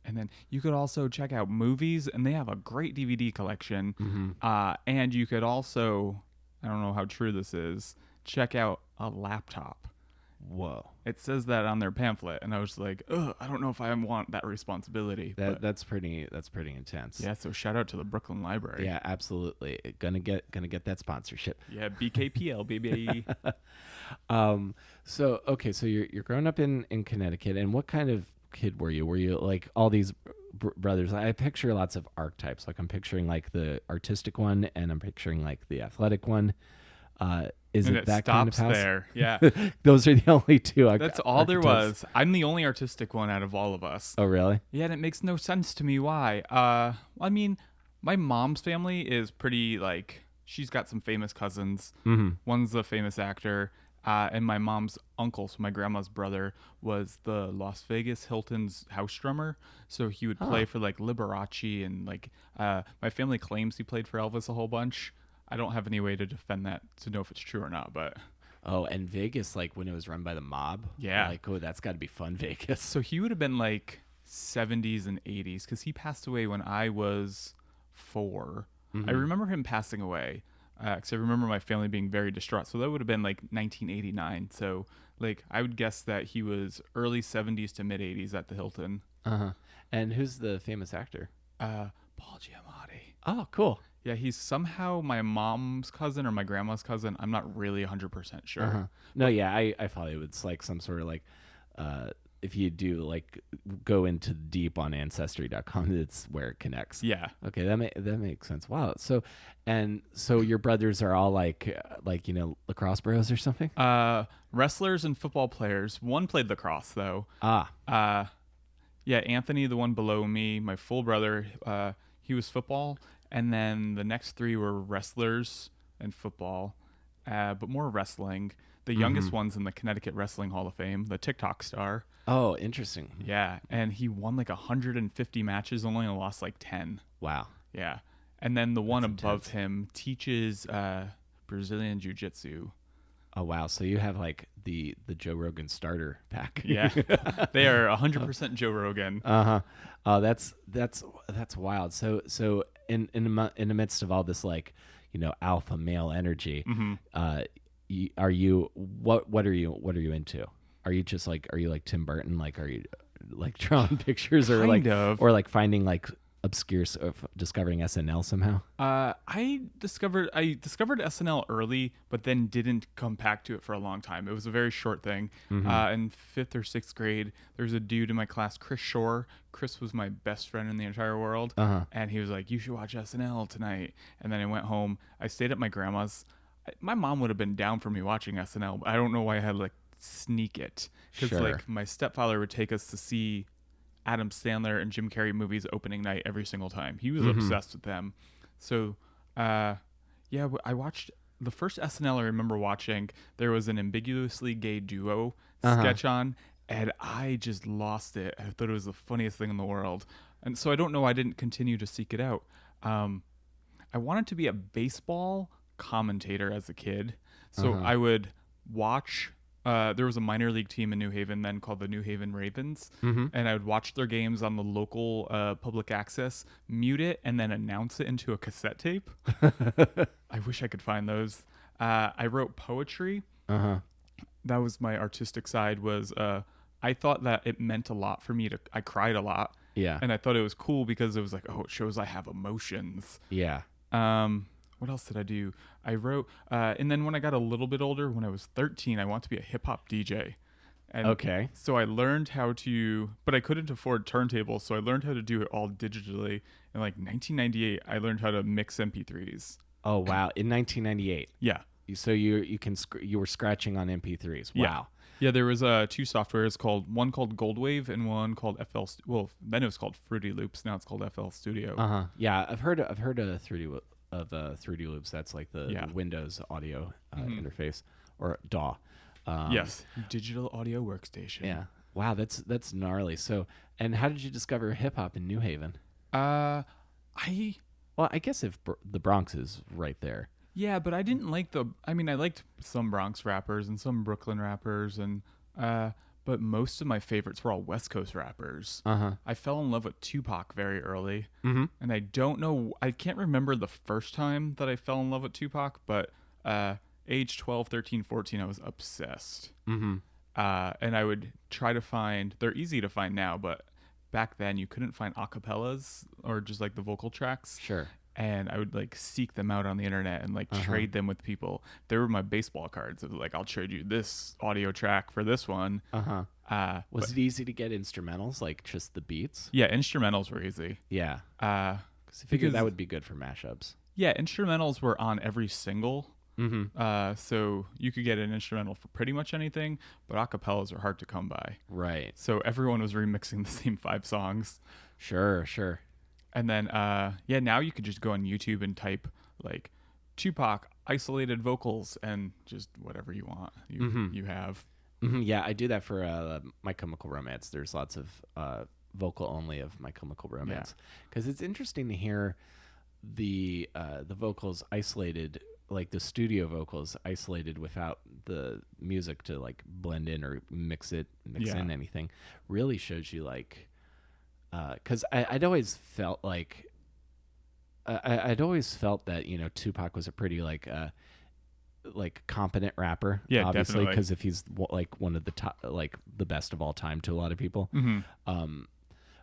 Speaker 2: And then you could also check out movies, and they have a great DVD collection. And you could also, I don't know how true this is, check out a laptop.
Speaker 1: Whoa.
Speaker 2: It says that on their pamphlet, and I was like, ugh, I don't know if I want that responsibility. But
Speaker 1: That's pretty intense.
Speaker 2: yeah, so shout out to the Brooklyn Library.
Speaker 1: Yeah, absolutely. Gonna get that sponsorship.
Speaker 2: Yeah, BKPL, baby.
Speaker 1: So okay, so you're growing up in Connecticut, and what kind of kid were you? Were you like all these brothers? I picture lots of archetypes. Like I'm picturing like the artistic one, and I'm picturing like the athletic one. Is
Speaker 2: And
Speaker 1: it
Speaker 2: it
Speaker 1: that
Speaker 2: stops
Speaker 1: kind of house?
Speaker 2: there. Yeah.
Speaker 1: Those are the only two.
Speaker 2: That's all there
Speaker 1: archetypes.
Speaker 2: was. I'm the only artistic one out of all of us.
Speaker 1: Oh, really?
Speaker 2: Yeah, and it makes no sense to me why. I mean, my mom's family is pretty like, she's got some famous cousins. One's a famous actor, and my mom's uncle, so my grandma's brother, was the Las Vegas Hilton's house drummer. So he would play for like Liberace, and like my family claims he played for Elvis a whole bunch. I don't have any way to defend that to know if it's true or not, but
Speaker 1: Oh, and Vegas, like when it was run by the mob.
Speaker 2: Yeah.
Speaker 1: Like, oh, that's got to be fun, Vegas.
Speaker 2: so he would have been like 70s and 80s because he passed away when I was 4. I remember him passing away because I remember my family being very distraught. So that would have been like 1989. So like I would guess that he was early 70s to mid 80s at the Hilton.
Speaker 1: And who's the famous actor?
Speaker 2: Paul Giamatti.
Speaker 1: Oh, cool.
Speaker 2: Yeah, he's somehow my mom's cousin or my grandma's cousin. I'm not really 100% sure.
Speaker 1: No, yeah, I follow you. It's like some sort of like, if you do like go into deep on ancestry.com, it's where it connects.
Speaker 2: Yeah.
Speaker 1: Okay, that makes sense. Wow. So your brothers are all like lacrosse bros or something?
Speaker 2: Wrestlers and football players. One played lacrosse though.
Speaker 1: Ah.
Speaker 2: Yeah, Anthony, the one below me, my full brother, he was football, and then the next 3 were wrestlers and football, but more wrestling. The youngest one's in the Connecticut Wrestling Hall of Fame, the TikTok star.
Speaker 1: Oh, interesting.
Speaker 2: Yeah, and he won like 150 matches, only lost like 10.
Speaker 1: Wow.
Speaker 2: Yeah, and then the one
Speaker 1: That's
Speaker 2: above
Speaker 1: intense.
Speaker 2: him teaches Brazilian Jiu-Jitsu.
Speaker 1: Oh, wow. So you have like the Joe Rogan starter pack.
Speaker 2: Yeah, they are 100% Joe Rogan.
Speaker 1: Oh, that's wild. So in the midst of all this, like, alpha male energy, are you what are you into? Are you just like, are you like Tim Burton? Like, are you like drawing pictures or
Speaker 2: Kind of.
Speaker 1: or like finding like obscure discovering SNL somehow?
Speaker 2: I discovered SNL early, but then didn't come back to it for a long time. It was a very short thing. In 5th or 6th grade, there was a dude in my class, Chris Shore. Chris was my best friend in the entire world, and he was like, "You should watch SNL tonight." And then I went home. I stayed at my grandma's. My mom would have been down for me watching SNL, but I don't know why I had to like sneak it because
Speaker 1: Sure.
Speaker 2: like my stepfather would take us to see Adam Sandler and Jim Carrey movies opening night every single time. He was obsessed with them. So, I watched the first SNL I remember watching. There was an ambiguously gay duo sketch on, and I just lost it. I thought it was the funniest thing in the world. And so I don't know. I didn't continue to seek it out. I wanted to be a baseball commentator as a kid. So I would watch there was a minor league team in New Haven then called the New Haven Ravens,
Speaker 1: Mm-hmm.
Speaker 2: and I would watch their games on the local public access, mute it, and then announce it into a cassette tape. I wish I could find those. I wrote poetry.
Speaker 1: Uh-huh.
Speaker 2: That was my artistic side. I thought that it meant a lot for me to. I cried a lot,
Speaker 1: Yeah.
Speaker 2: and I thought it was cool because it was like, oh, it shows I have emotions.
Speaker 1: Yeah.
Speaker 2: What else did I do? I wrote, and then when I got a little bit older, when I was 13, I wanted to be a hip hop DJ. And
Speaker 1: Okay.
Speaker 2: so I learned how to, but I couldn't afford turntables, so I learned how to do it all digitally. In like 1998, I learned how to mix MP3s.
Speaker 1: Oh wow! In 1998.
Speaker 2: Yeah.
Speaker 1: So you were scratching on MP3s. Wow.
Speaker 2: Yeah. Yeah, there was two softwares one called Goldwave and one called FL. Well, then it was called Fruity Loops. Now it's called FL Studio.
Speaker 1: Uh-huh. Yeah, I've heard of 3D Loops. That's like the Windows audio interface or DAW.
Speaker 2: Yes, Digital Audio Workstation.
Speaker 1: Yeah. Wow, that's gnarly. So, and how did you discover hip hop in New Haven?
Speaker 2: I
Speaker 1: Well, I guess if the Bronx is right there.
Speaker 2: Yeah, but I didn't like I liked some Bronx rappers and some Brooklyn rappers, but most of my favorites were all West Coast rappers.
Speaker 1: Uh-huh.
Speaker 2: I fell in love with Tupac very early,
Speaker 1: Mm-hmm.
Speaker 2: and I can't remember the first time that I fell in love with Tupac, but age 12, 13, 14, I was obsessed.
Speaker 1: Mm-hmm.
Speaker 2: And I would try to find, they're easy to find now, but back then you couldn't find acapellas or just like the vocal tracks.
Speaker 1: Sure.
Speaker 2: And I would like seek them out on the internet and like trade them with people. They were my baseball cards. It was like, I'll trade you this audio track for this one.
Speaker 1: Was it easy to get instrumentals, like just the beats?
Speaker 2: Yeah, instrumentals were easy.
Speaker 1: Yeah.
Speaker 2: Uh,
Speaker 1: I figured that would be good for mashups.
Speaker 2: yeah, instrumentals were on every single.
Speaker 1: Mm-hmm.
Speaker 2: So you could get an instrumental for pretty much anything, but acapellas are hard to come by.
Speaker 1: Right.
Speaker 2: So everyone was remixing the same 5 songs.
Speaker 1: Sure.
Speaker 2: And then, now you could just go on YouTube and type like Tupac isolated vocals and just whatever you want. You have.
Speaker 1: Mm-hmm. Yeah, I do that for My Chemical Romance. There's lots of vocal only of My Chemical Romance because it's interesting to hear the vocals isolated, like the studio vocals isolated without the music to like blend in or mix in anything. Really shows you like. Because I'd always felt like I'd always felt that Tupac was a pretty like competent rapper.
Speaker 2: Yeah,
Speaker 1: obviously,
Speaker 2: definitely.
Speaker 1: because if he's like one of the top, like the best of all time to a lot of people.
Speaker 2: Mm-hmm.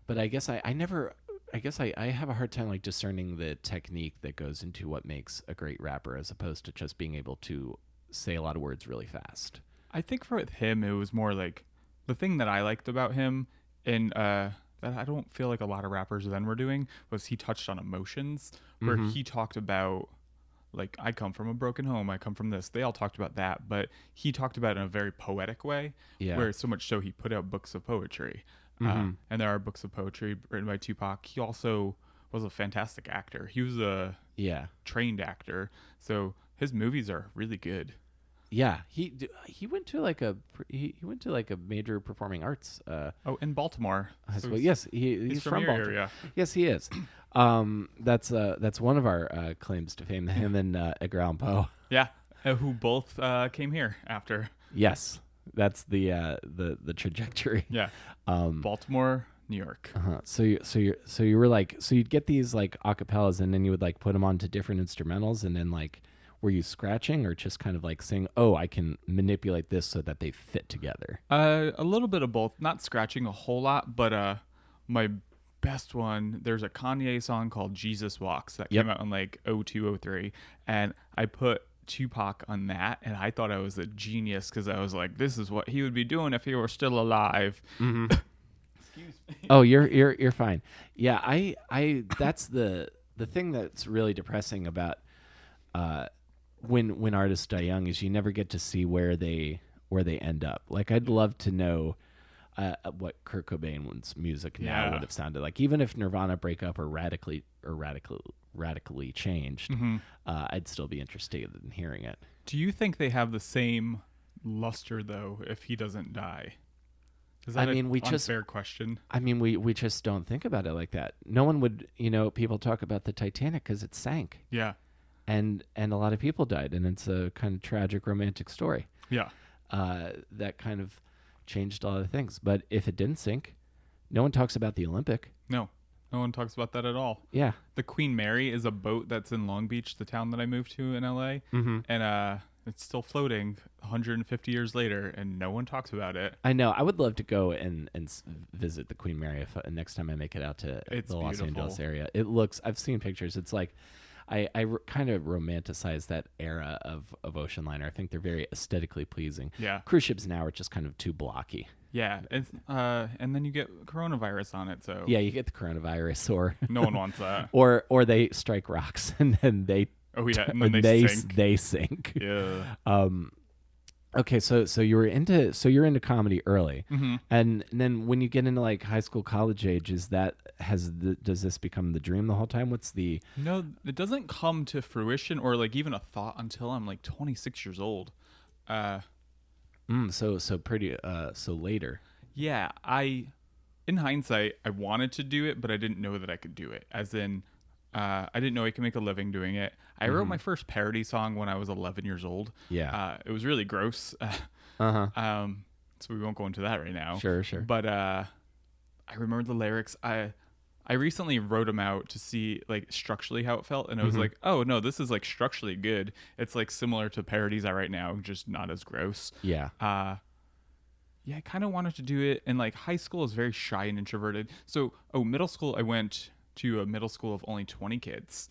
Speaker 1: But I guess I never. I guess I have a hard time like discerning the technique that goes into what makes a great rapper, as opposed to just being able to say a lot of words really fast.
Speaker 2: I think for him, it was more like the thing that I liked about him and that I don't feel like a lot of rappers then were doing was he touched on emotions where he talked about like, I come from a broken home, I come from this. They all talked about that, but he talked about it in a very poetic way, where so much so he put out books of poetry. And there are books of poetry written by Tupac. He also was a fantastic actor. He was a trained actor, so his movies are really good.
Speaker 1: Yeah, he went to like a major performing arts.
Speaker 2: In Baltimore.
Speaker 1: So yes, he's from Baltimore.
Speaker 2: Area.
Speaker 1: Yes, he is. That's one of our claims to fame. Him and Edgar Allan Poe.
Speaker 2: Yeah, who both came here after.
Speaker 1: Yes, that's the trajectory.
Speaker 2: Yeah, Baltimore, New York.
Speaker 1: So you were like, so you'd get these like acapellas, and then you would like put them onto different instrumentals, and then like. Were you scratching or just kind of like saying, oh, I can manipulate this so that they fit together?
Speaker 2: A little bit of both. Not scratching a whole lot, but my best one, there's a Kanye song called Jesus Walks that came out in like 02, 03. And I put Tupac on that, and I thought I was a genius because I was like, this is what he would be doing if he were still alive.
Speaker 1: Mm-hmm.
Speaker 2: Excuse me.
Speaker 1: Oh, you're fine. Yeah, I that's the thing that's really depressing about when artists die young is you never get to see where they end up. Like I'd love to know what Kurt Cobain's music now would have sounded like, even if Nirvana break up or radically changed. I'd still be interested in hearing it.
Speaker 2: Do you think they have the same luster though if he doesn't die? Is that an unfair question?
Speaker 1: I mean, we just don't think about it like that. No one would, people talk about the Titanic because it sank.
Speaker 2: Yeah.
Speaker 1: And a lot of people died, and it's a kind of tragic romantic story.
Speaker 2: Yeah.
Speaker 1: that kind of changed a lot of things. But if it didn't sink, no one talks about the Olympic.
Speaker 2: No, no one talks about that at all.
Speaker 1: Yeah.
Speaker 2: The Queen Mary is a boat that's in Long Beach, the town that I moved to in LA,
Speaker 1: Mm-hmm.
Speaker 2: and it's still floating 150 years later, and no one talks about it.
Speaker 1: I know. I would love to go and visit the Queen Mary if, next time I make it out to
Speaker 2: It's
Speaker 1: the Los
Speaker 2: beautiful.
Speaker 1: Angeles area. It looks. I've seen pictures. It's like kind of romanticize that era of ocean liner. I think they're very aesthetically pleasing.
Speaker 2: Yeah,
Speaker 1: Cruise ships now are just kind of too blocky.
Speaker 2: yeah. And then you get coronavirus on it, so
Speaker 1: Yeah, you get the coronavirus, or
Speaker 2: no one wants that.
Speaker 1: or they strike rocks and then they
Speaker 2: Oh yeah, and then they sink.
Speaker 1: they sink.
Speaker 2: Yeah.
Speaker 1: Okay, so you're into comedy early,
Speaker 2: Mm-hmm.
Speaker 1: and then when you get into like high school, college age, does this become the dream the whole time? What's the
Speaker 2: No, it doesn't come to fruition or like even a thought until I'm like 26 years old.
Speaker 1: so later?
Speaker 2: Yeah, in hindsight, I wanted to do it, but I didn't know that I could do it. As in, I didn't know I could make a living doing it. I wrote my first parody song when I was 11 years old.
Speaker 1: Yeah.
Speaker 2: It was really gross. So we won't go into that right now.
Speaker 1: Sure.
Speaker 2: But I remember the lyrics. I recently wrote them out to see like structurally how it felt, and I was like, oh no, this is like structurally good. It's like similar to parodies I write now, just not as gross.
Speaker 1: Yeah.
Speaker 2: Yeah, I kind of wanted to do it. And like high school is very shy and introverted. So, middle school, I went to a middle school of only 20 kids.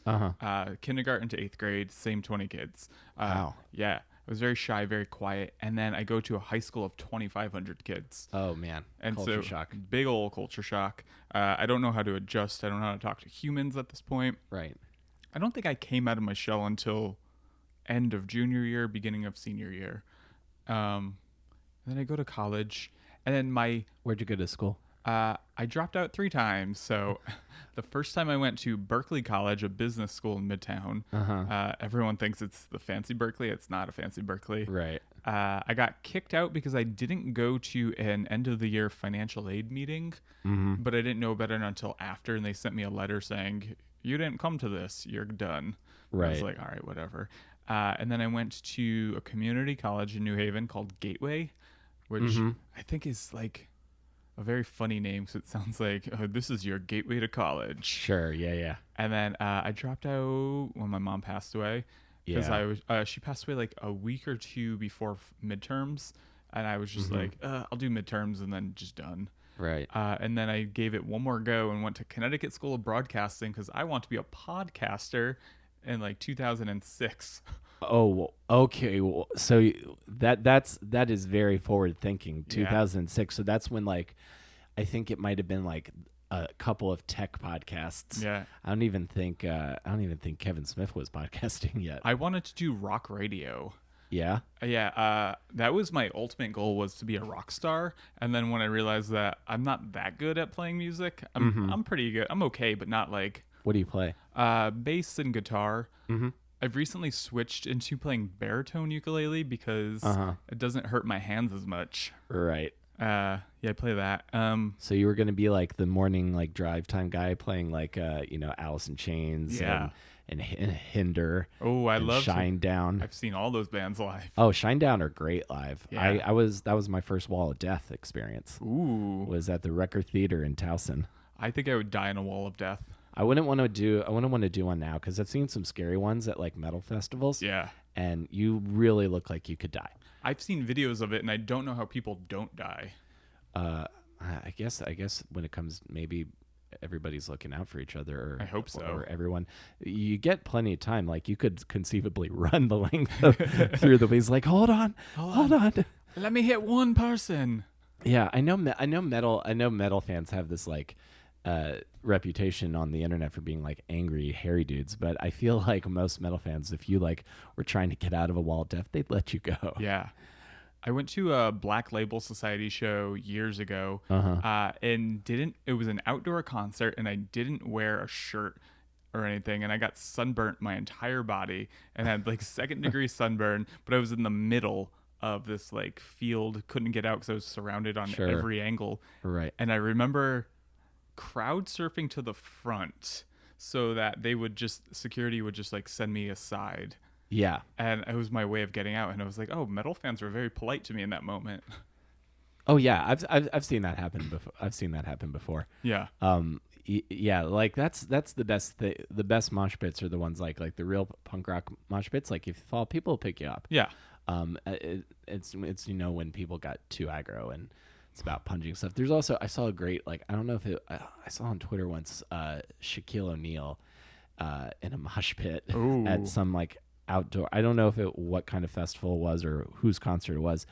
Speaker 2: Kindergarten to 8th grade, same 20 kids.
Speaker 1: Wow.
Speaker 2: Yeah, I was very shy, very quiet. And then I go to a high school of 2,500 kids.
Speaker 1: Oh man.
Speaker 2: And
Speaker 1: Culture
Speaker 2: so,
Speaker 1: shock.
Speaker 2: big old culture shock. I don't know how to adjust. I don't know how to talk to humans at this point.
Speaker 1: Right.
Speaker 2: I don't think I came out of my shell until end of junior year, beginning of senior year. Then I go to college, and then
Speaker 1: Where'd you go to school?
Speaker 2: I dropped out 3 times. So the first time I went to Berkeley College, a business school in Midtown. Everyone thinks it's the fancy Berkeley. It's not a fancy Berkeley.
Speaker 1: Right.
Speaker 2: I got kicked out because I didn't go to an end of the year financial aid meeting, but I didn't know about it until after, and they sent me a letter saying, you didn't come to this, you're done.
Speaker 1: Right.
Speaker 2: I was like, all right, whatever. And then I went to a community college in New Haven called Gateway, which I think is like a very funny name. So it sounds like, oh, this is your gateway to college.
Speaker 1: Sure. Yeah.
Speaker 2: And then I dropped out when my mom passed away. Because she passed away like a week or 2 before midterms, and I was just like, I'll do midterms and then just done.
Speaker 1: Right.
Speaker 2: And then I gave it one more go and went to Connecticut School of Broadcasting because I want to be a podcaster in like 2006.
Speaker 1: Oh, okay. Well, so that is very forward thinking. 2006. So that's when like I think it might have been like a couple of tech podcasts.
Speaker 2: Yeah.
Speaker 1: I don't even think Kevin Smith was podcasting yet.
Speaker 2: I wanted to do rock radio.
Speaker 1: Yeah.
Speaker 2: That was my ultimate goal, was to be a rock star. And then when I realized that I'm not that good at playing music, I'm pretty good. I'm okay, but not like.
Speaker 1: What do you play?
Speaker 2: Bass and guitar. I've recently switched into playing baritone ukulele because it doesn't hurt my hands as much.
Speaker 1: Right.
Speaker 2: I play that.
Speaker 1: So you were going to be like the morning like drive time guy playing like Alice in Chains and Hinder.
Speaker 2: Oh, I love
Speaker 1: Shinedown.
Speaker 2: I've seen all those bands live.
Speaker 1: Oh, Shinedown are great live.
Speaker 2: Yeah.
Speaker 1: That was my first Wall of Death experience.
Speaker 2: Ooh.
Speaker 1: Was at the Record Theater in Towson.
Speaker 2: I think I would die in a wall of death.
Speaker 1: I wouldn't want to do one now because I've seen some scary ones at like metal festivals.
Speaker 2: Yeah.
Speaker 1: And you really look like you could die.
Speaker 2: I've seen videos of it, and I don't know how people don't die.
Speaker 1: I guess when it comes, maybe everybody's looking out for each other.
Speaker 2: I hope so.
Speaker 1: Or everyone, you get plenty of time. Like you could conceivably run the length of, through the ways. Like hold on.
Speaker 2: Let me hit one person.
Speaker 1: Yeah, I know metal fans have this like reputation on the internet for being like angry, hairy dudes. But I feel like most metal fans, if you like were trying to get out of a wall of death, they'd let you go.
Speaker 2: Yeah. I went to a Black Label Society show years ago, and it was an outdoor concert, and I didn't wear a shirt or anything, and I got sunburnt my entire body and had like 2nd degree sunburn, but I was in the middle of this like field, couldn't get out because I was surrounded on every angle.
Speaker 1: Right.
Speaker 2: And I remember crowd surfing to the front so that security would just like send me aside.
Speaker 1: Yeah.
Speaker 2: And it was my way of getting out. And I was like, oh, metal fans were very polite to me in that moment.
Speaker 1: Oh yeah, I've seen that happen before. I've seen that happen before.
Speaker 2: Yeah.
Speaker 1: Yeah, like that's the best the best mosh pits are the ones like the real punk rock mosh pits. Like if you fall, people will pick you up.
Speaker 2: Yeah.
Speaker 1: It's when people got too aggro and it's about punching stuff. There's also I saw a great like I don't know if I saw on Twitter once Shaquille O'Neal in a mosh pit
Speaker 2: Ooh.
Speaker 1: at some like outdoor. I don't know if what kind of festival it was or whose concert it was.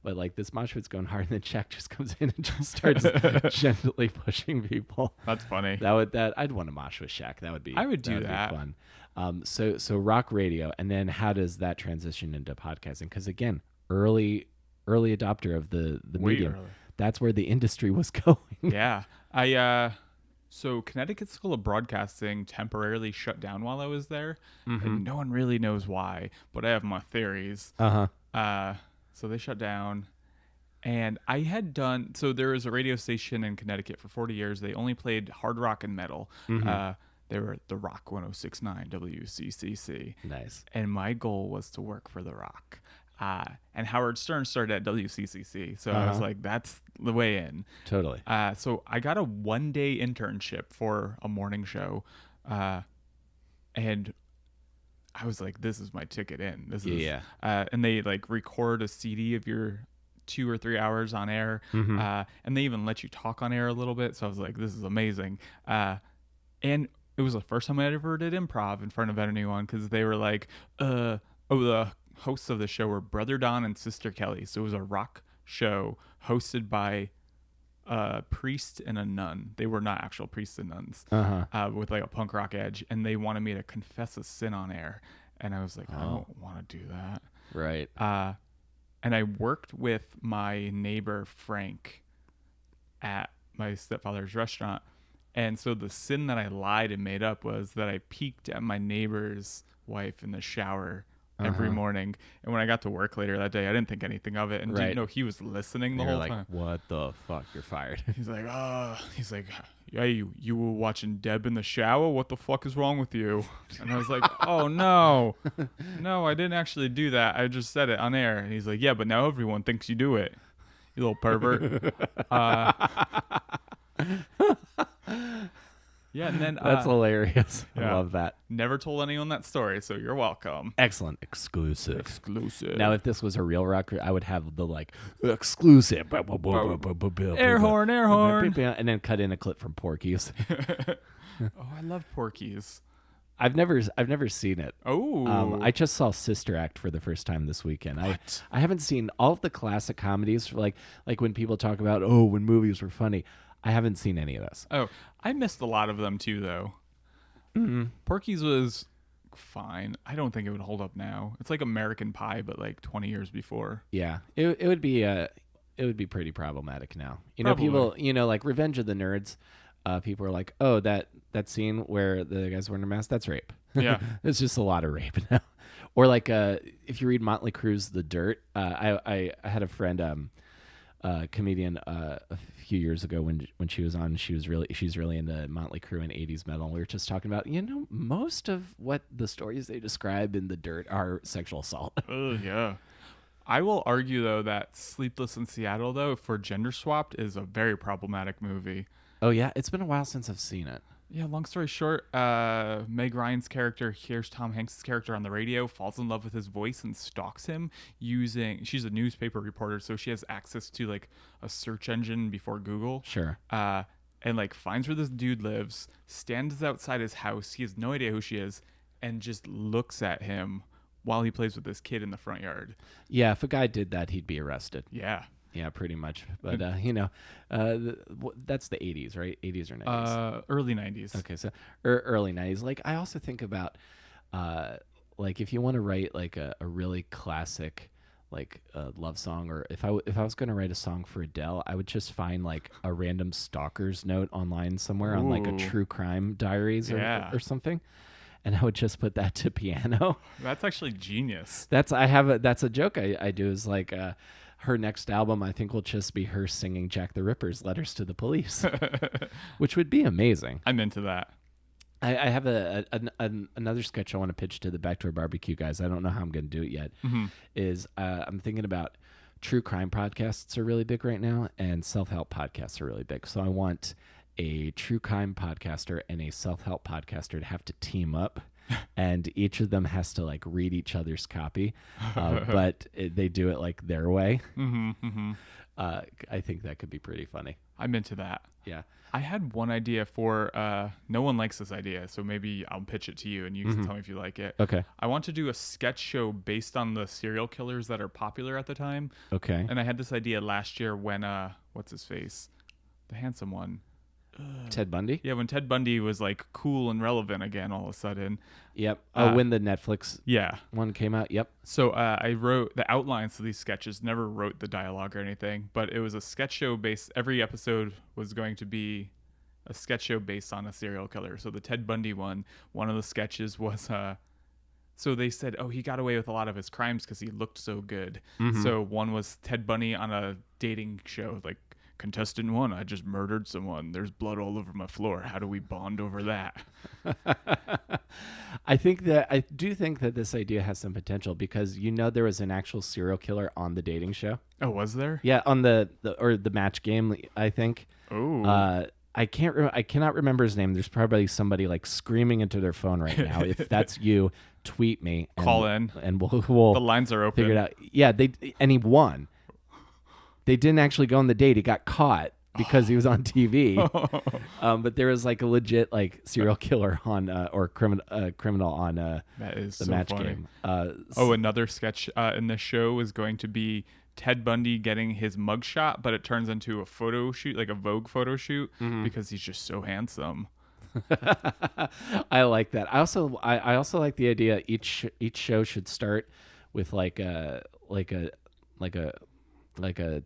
Speaker 1: But like this mosh pit's going hard, and then Shaq just comes in and just starts gently pushing people.
Speaker 2: That's funny.
Speaker 1: I'd want to mosh with Shaq.
Speaker 2: I would do that.
Speaker 1: Be fun. So rock radio, and then how does that transition into podcasting? Because again, early adopter of the medium.
Speaker 2: Early.
Speaker 1: That's where the industry was going.
Speaker 2: Yeah, so Connecticut School of Broadcasting temporarily shut down while I was there, and no one really knows why, but I have my theories. So they shut down, and I had done, so there was a radio station in Connecticut for 40 years. They only played hard rock and metal. They were the Rock 106.9 WCCC.
Speaker 1: Nice.
Speaker 2: And my goal was to work for the Rock. And Howard Stern started at WCCC. So I was like, that's the way in.
Speaker 1: Totally.
Speaker 2: So I got a 1-day internship for a morning show. And I was like, this is my ticket in. This is, and they like record a CD of your 2 or 3 hours on air. And they even let you talk on air a little bit. So I was like, this is amazing. And it was the first time I ever did improv in front of anyone, because they were like, the hosts of the show were Brother Don and Sister Kelly. So it was a rock show hosted by a priest and a nun. They were not actual priests and nuns, with like a punk rock edge, and they wanted me to confess a sin on air, and I was like, I don't want to do that.
Speaker 1: Right.
Speaker 2: And I worked with my neighbor Frank at my stepfather's restaurant, and so the sin that I lied and made up was that I peeked at my neighbor's wife in the shower every morning, and when I got to work later that day, I didn't think anything of it, and didn't know he was listening the whole time.
Speaker 1: What the fuck? You're fired.
Speaker 2: He's like, yeah, you were watching Deb in the shower? What the fuck is wrong with you? And I was like, oh no, I didn't actually do that. I just said it on air. And he's like, yeah, but now everyone thinks you do it, you little pervert. Yeah, and then
Speaker 1: that's hilarious. I love that.
Speaker 2: Never told anyone that story, so you're welcome.
Speaker 1: Excellent. Exclusive.
Speaker 2: Now,
Speaker 1: if this was a real rock, I would have the like exclusive
Speaker 2: air horn,
Speaker 1: and then cut in a clip from Porky's.
Speaker 2: Oh, I love Porky's.
Speaker 1: I've never seen it.
Speaker 2: Oh,
Speaker 1: I just saw Sister Act for the first time this weekend. I haven't seen all of the classic comedies, like when people talk about when movies were funny. I haven't seen any of this.
Speaker 2: Oh, I missed a lot of them too, though. Porky's was fine. I don't think it would hold up now. It's like American Pie, but like 20 years before.
Speaker 1: Yeah, it would be pretty problematic now.
Speaker 2: Probably.
Speaker 1: People, like Revenge of the Nerds. People are like, oh, that scene where the guys wearing a mask, that's rape.
Speaker 2: Yeah,
Speaker 1: it's just a lot of rape now. Or like, if you read Motley Crue's The Dirt, I had a friend. Comedian a few years ago when she was on, she's really into Motley Crue and 80s metal, and we were just talking about most of what the stories they describe in The Dirt are sexual assault.
Speaker 2: Oh yeah. I will argue though that Sleepless in Seattle, though, for gender swapped, is a very problematic movie.
Speaker 1: Oh yeah, it's been a while since I've seen it.
Speaker 2: Yeah, long story short, Meg Ryan's character hears Tom Hanks' character on the radio, falls in love with his voice, and stalks him she's a newspaper reporter, so she has access to like a search engine before Google.
Speaker 1: Sure.
Speaker 2: And like finds where this dude lives, stands outside his house, he has no idea who she is, and just looks at him while he plays with this kid in the front yard.
Speaker 1: Yeah, if a guy did that, he'd be arrested.
Speaker 2: Yeah.
Speaker 1: Yeah, pretty much. But, that's the 80s, right? 80s or 90s?
Speaker 2: Early 90s.
Speaker 1: Okay, so early 90s. Like, I also think about, like, if you want to write, like, a really classic, like, love song, or if I was going to write a song for Adele, I would just find, like, a random stalker's note online somewhere on, like, a true crime diaries or something. And I would just put that to piano.
Speaker 2: That's actually genius.
Speaker 1: That's a joke I do, is, like, her next album, I think, will just be her singing Jack the Ripper's Letters to the Police, which would be amazing.
Speaker 2: I'm into that.
Speaker 1: I have another sketch I want to pitch to the Backdoor Barbecue guys. I don't know how I'm going to do it yet.
Speaker 2: Mm-hmm.
Speaker 1: Is I'm thinking about true crime podcasts are really big right now, and self-help podcasts are really big. So I want a true crime podcaster and a self-help podcaster to have to team up, and each of them has to like read each other's copy, but they do it like their way.
Speaker 2: Mm-hmm, mm-hmm.
Speaker 1: I think that could be pretty funny.
Speaker 2: I'm into that.
Speaker 1: Yeah.
Speaker 2: I had one idea for no one likes this idea, so maybe I'll pitch it to you and you can tell me if you like it.
Speaker 1: Okay.
Speaker 2: I want to do a sketch show based on the serial killers that are popular at the time.
Speaker 1: Okay.
Speaker 2: And I had this idea last year when what's his face? The handsome one.
Speaker 1: Ted Bundy?
Speaker 2: Yeah, when Ted Bundy was like cool and relevant again all of a sudden.
Speaker 1: Yep. When the Netflix one came out. Yep.
Speaker 2: So I wrote the outlines of these sketches, never wrote the dialogue or anything, but it was a sketch show based. Every episode was going to be a sketch show based on a serial killer. So the Ted Bundy one of the sketches was so they said, oh, he got away with a lot of his crimes because he looked so good.
Speaker 1: Mm-hmm.
Speaker 2: So one was Ted Bundy on a dating show, like, contestant one, I just murdered someone. There's blood all over my floor. How do we bond over that?
Speaker 1: I do think that this idea has some potential because there was an actual serial killer on the dating show.
Speaker 2: Oh, was there?
Speaker 1: Yeah, on the match game, I think.
Speaker 2: Oh.
Speaker 1: I cannot remember his name. There's probably somebody like screaming into their phone right now. If that's you, tweet me.
Speaker 2: Call in.
Speaker 1: And we'll
Speaker 2: the lines are open.
Speaker 1: Figure it out. Yeah, and he won. They didn't actually go on the date. He got caught because he was on TV. But there was like a legit like serial killer on or criminal on
Speaker 2: that is
Speaker 1: the
Speaker 2: so
Speaker 1: match
Speaker 2: funny.
Speaker 1: game.
Speaker 2: Another sketch in this show is going to be Ted Bundy getting his mugshot, but it turns into a photo shoot, like a Vogue photo shoot, because he's just so handsome.
Speaker 1: I like that. I also like the idea each show should start with like a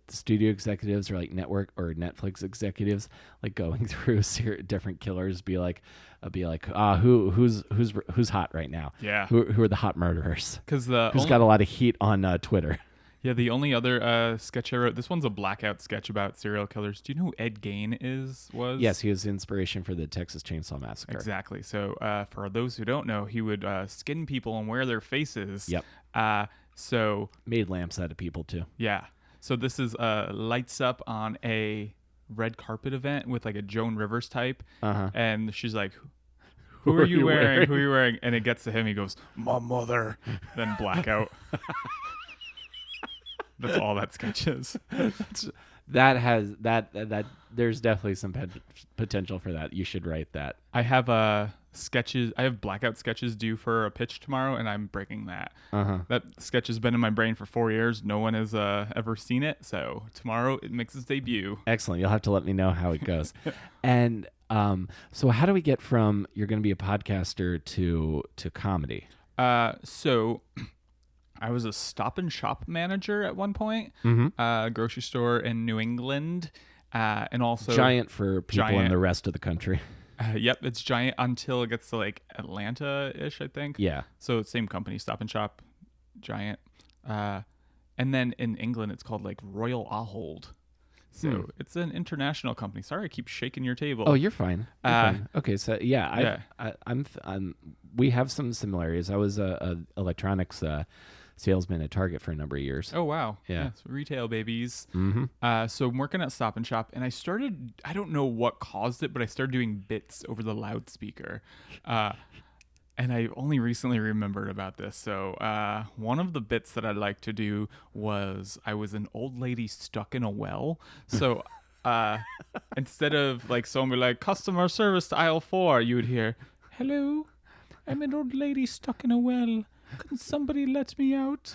Speaker 1: studio executives or like network or Netflix executives like going through different killers, be like who's hot right now?
Speaker 2: Yeah.
Speaker 1: Who are the hot murderers?
Speaker 2: Because
Speaker 1: who's got a lot of heat on Twitter?
Speaker 2: Yeah, the only other sketch I wrote, this one's a blackout sketch about serial killers. Do you know who Ed Gein was?
Speaker 1: Yes, he was the inspiration for the Texas Chainsaw Massacre.
Speaker 2: Exactly. So for those who don't know, he would skin people and wear their faces.
Speaker 1: Yep.
Speaker 2: So
Speaker 1: made lamps out of people too.
Speaker 2: Yeah. So this is lights up on a red carpet event with like a Joan Rivers type. And she's like, who are you wearing? Who are you wearing? And it gets to him. He goes, my mother. Then blackout. That's all that sketch is.
Speaker 1: That there's definitely some potential for that. You should write that.
Speaker 2: I have sketches. I have blackout sketches due for a pitch tomorrow, and I'm breaking that. That sketch has been in my brain for 4 years. No one has ever seen it, so tomorrow it makes its debut.
Speaker 1: Excellent. You'll have to let me know how it goes. And so how do we get from you're going to be a podcaster to comedy?
Speaker 2: So I was a Stop and Shop manager at one point, a grocery store in New England, and also
Speaker 1: giant for people in the rest of the country.
Speaker 2: Yep, it's giant until it gets to like Atlanta-ish, I think.
Speaker 1: Yeah.
Speaker 2: So same company, Stop and Shop, giant. And then in England, it's called like Royal Ahold. So it's an international company. Sorry, I keep shaking your table.
Speaker 1: Oh, you're fine. Fine. Okay, so I'm we have some similarities. I was a electronics salesman at Target for a number of years.
Speaker 2: Oh, wow.
Speaker 1: Yeah.
Speaker 2: So retail babies. So I'm working at Stop and Shop, and I don't know what caused it, but I started doing bits over the loudspeaker. And I only recently remembered about this. So one of the bits that I like to do was I was an old lady stuck in a well. So instead of like someone be like, customer service to aisle 4, you would hear, hello, I'm an old lady stuck in a well. Can somebody let me out?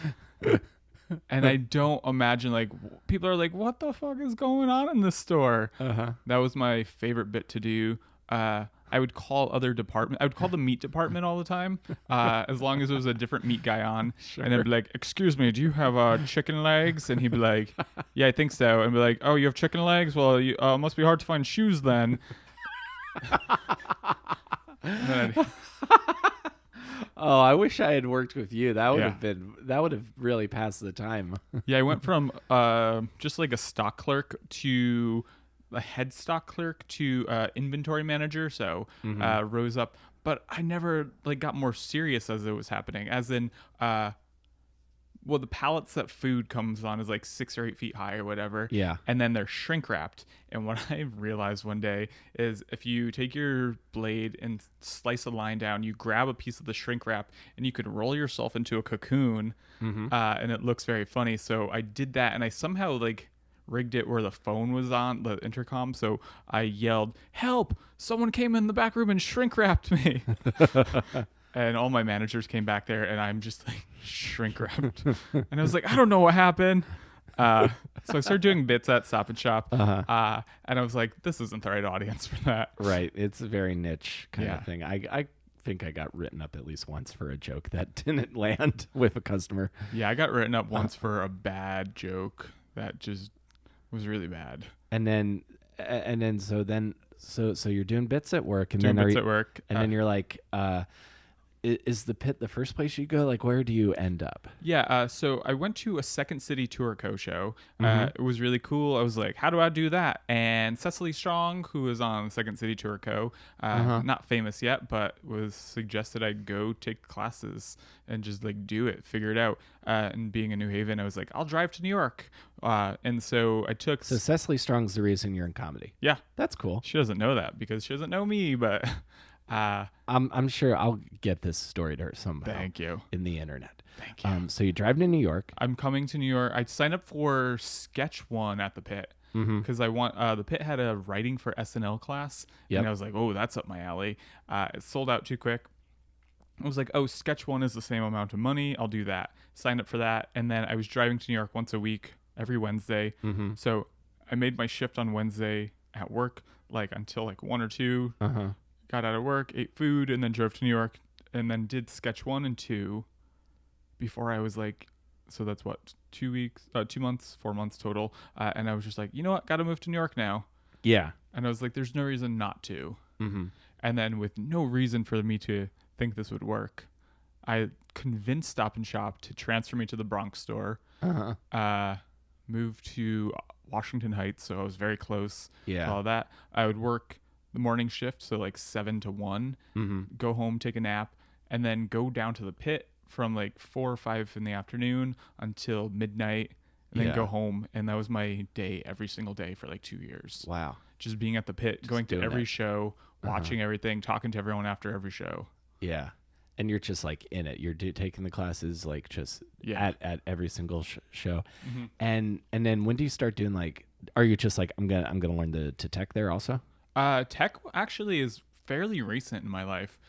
Speaker 2: And I don't imagine like people are like, what the fuck is going on in this store? That was my favorite bit to do. I would call other department. I would call the meat department all the time, as long as it was a different meat guy on. Sure. And I'd be like, excuse me, do you have chicken legs? And he'd be like, yeah, I think so. And be like, oh, you have chicken legs? Well, you must be hard to find shoes then.
Speaker 1: Oh, I wish I had worked with you. That would have really passed the time.
Speaker 2: Yeah, I went from just like a stock clerk to a head stock clerk to inventory manager. So rose up. but I never like got more serious as it was happening. As in, well, the pallets that food comes on is like 6 or 8 feet high or whatever.
Speaker 1: Yeah.
Speaker 2: And then they're shrink wrapped. And what I realized one day is if you take your blade and slice a line down, you grab a piece of the shrink wrap and you could roll yourself into a cocoon. And it looks very funny. So I did that, and I somehow like rigged it where the phone was on the intercom. So I yelled, "Help! Someone came in the back room and shrink wrapped me." And all my managers came back there, and I'm just like shrink wrapped. And I was like, I don't know what happened. So I started doing bits at Stop and Shop. And I was like, this isn't the right audience for that.
Speaker 1: Right. It's a very niche kind
Speaker 2: Yeah.
Speaker 1: of thing. I think I got written up at least once for a joke that didn't land with a customer.
Speaker 2: Yeah, I got written up once for a bad joke that just was really bad.
Speaker 1: And then so you're doing bits at work, and
Speaker 2: Doing
Speaker 1: then
Speaker 2: bits at work.
Speaker 1: and then you're like, is the pit the first place you go? Like, where do you end up?
Speaker 2: Yeah, so I went to a Second City Tour Co show. It was really cool. I was like, how do I do that? And Cecily Strong, who was on Second City Tour Co, not famous yet, but was suggested I go take classes and just like do it, figure it out. And being in New Haven, I was like, I'll drive to New York. And so I took.
Speaker 1: So Cecily Strong's the reason you're in comedy.
Speaker 2: Yeah,
Speaker 1: That's cool.
Speaker 2: she doesn't know that because she doesn't know me, but.
Speaker 1: I'm sure I'll get this story to her somehow.
Speaker 2: Thank you.
Speaker 1: In the internet.
Speaker 2: Thank you.
Speaker 1: So you drive to New York.
Speaker 2: I'm coming to New York. I signed up for Sketch One at the Pit because I want the Pit had a writing for SNL class,
Speaker 1: Yep.
Speaker 2: and I was like, oh, that's up my alley. It sold out too quick. I was like, oh, Sketch One is the same amount of money. I'll do that. Signed up for that, and then I was driving to New York once a week, every Wednesday. So I made my shift on Wednesday at work, like until like 1 or 2. Got out of work, ate food, and then drove to New York, and then did Sketch 1 and 2 before I was like, so that's what, 2 months, 4 months total. And I was just like, you know what, got to move to New York now.
Speaker 1: Yeah.
Speaker 2: And I was like, there's no reason not to. And then with no reason for me to think this would work, I convinced Stop and Shop to transfer me to the Bronx store. Moved to Washington Heights, so I was very close to all that. I would work the morning shift, so like 7 to 1, go home, take a nap, and then go down to the Pit from like 4 or 5 in the afternoon until midnight, and then go home. And that was my day every single day for like 2 years.
Speaker 1: Wow.
Speaker 2: Just being at the Pit, going to every
Speaker 1: it.
Speaker 2: show, watching everything, talking to everyone after every show.
Speaker 1: Yeah. And you're just like in it. You're taking the classes like just at every single show. And then when do you start doing like? Are you just like I'm gonna learn to tech there also?
Speaker 2: Tech actually is fairly recent in my life.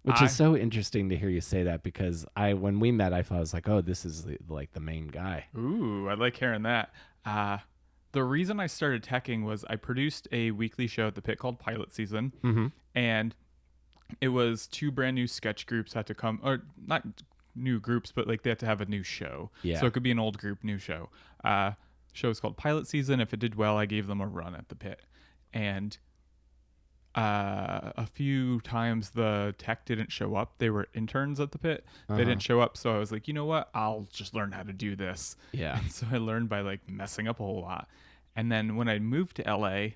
Speaker 1: Which is so interesting to hear you say that, because when we met, I thought I was like, oh, this is like the main guy.
Speaker 2: Ooh, I like hearing that. The reason I started teching was I produced a weekly show at the Pit called Pilot Season, and it was 2 brand new sketch groups had to come, or not new groups, but like they had to have a new show.
Speaker 1: Yeah.
Speaker 2: So it could be an old group, new show. Show was called Pilot Season. If it did well, I gave them a run at the Pit. And a few times the tech didn't show up. They were interns at the Pit. They didn't show up. So I was like, you know what? I'll just learn how to do this.
Speaker 1: Yeah.
Speaker 2: And so I learned by like messing up a whole lot. And then when I moved to LA,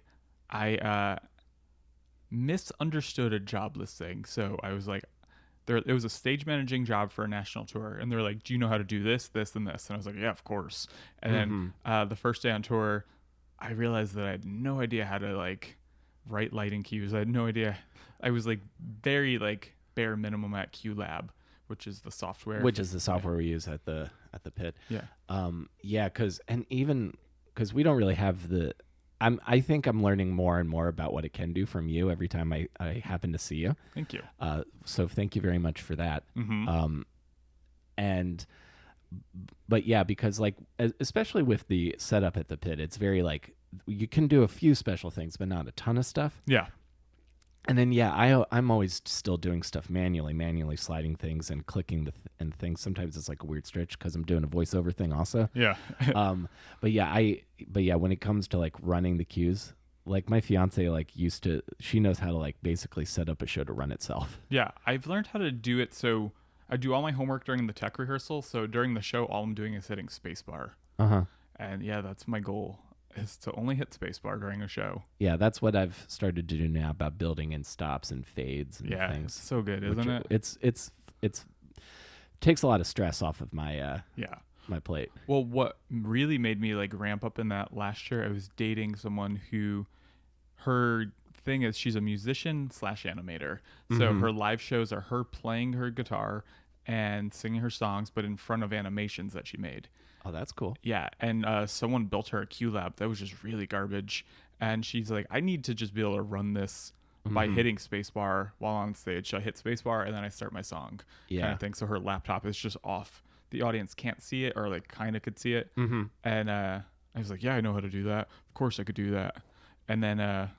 Speaker 2: I misunderstood a job listing. So I was like, it was a stage managing job for a national tour, and they're like, do you know how to do this, this, and this? And I was like, yeah, of course. And then the first day on tour, I realized that I had no idea how to like write lighting cues. I had no idea. I was like very like bare minimum at QLab, which is the software.
Speaker 1: We use at the Pit.
Speaker 2: Yeah.
Speaker 1: Yeah, because we don't really have the. I think I'm learning more and more about what it can do from you every time I happen to see you.
Speaker 2: Thank you.
Speaker 1: So thank you very much for that. But yeah, because like, especially with the setup at the Pit, it's very like, you can do a few special things, but not a ton of stuff.
Speaker 2: Yeah.
Speaker 1: And then, I'm always still doing stuff manually sliding things and clicking and things. Sometimes it's like a weird stretch because I'm doing a voiceover thing also.
Speaker 2: Yeah.
Speaker 1: But yeah, when it comes to like running the cues, like my fiance she knows how to like basically set up a show to run itself.
Speaker 2: Yeah. I've learned how to do it. So I do all my homework during the tech rehearsal. So during the show, all I'm doing is hitting spacebar. And yeah, that's my goal. is to only hit spacebar during a show.
Speaker 1: Yeah, that's what I've started to do now about building in stops and fades and
Speaker 2: Yeah,
Speaker 1: things.
Speaker 2: it's so good, isn't it?
Speaker 1: It's takes a lot of stress off of my
Speaker 2: Yeah.
Speaker 1: my plate.
Speaker 2: Well, what really made me like ramp up in that last year, I was dating someone who her thing is she's a musician slash animator. So her live shows are her playing her guitar and singing her songs, but in front of animations that she made.
Speaker 1: Oh, that's cool.
Speaker 2: Yeah, and someone built her a Q lab that was just really garbage, and she's like, I need to just be able to run this by hitting spacebar while on stage. So I hit spacebar and then I start my song, kind of thing. So her laptop is just off. The audience can't see it, or like kind of could see it. And I was like, yeah, I know how to do that. Of course I could do that. And then I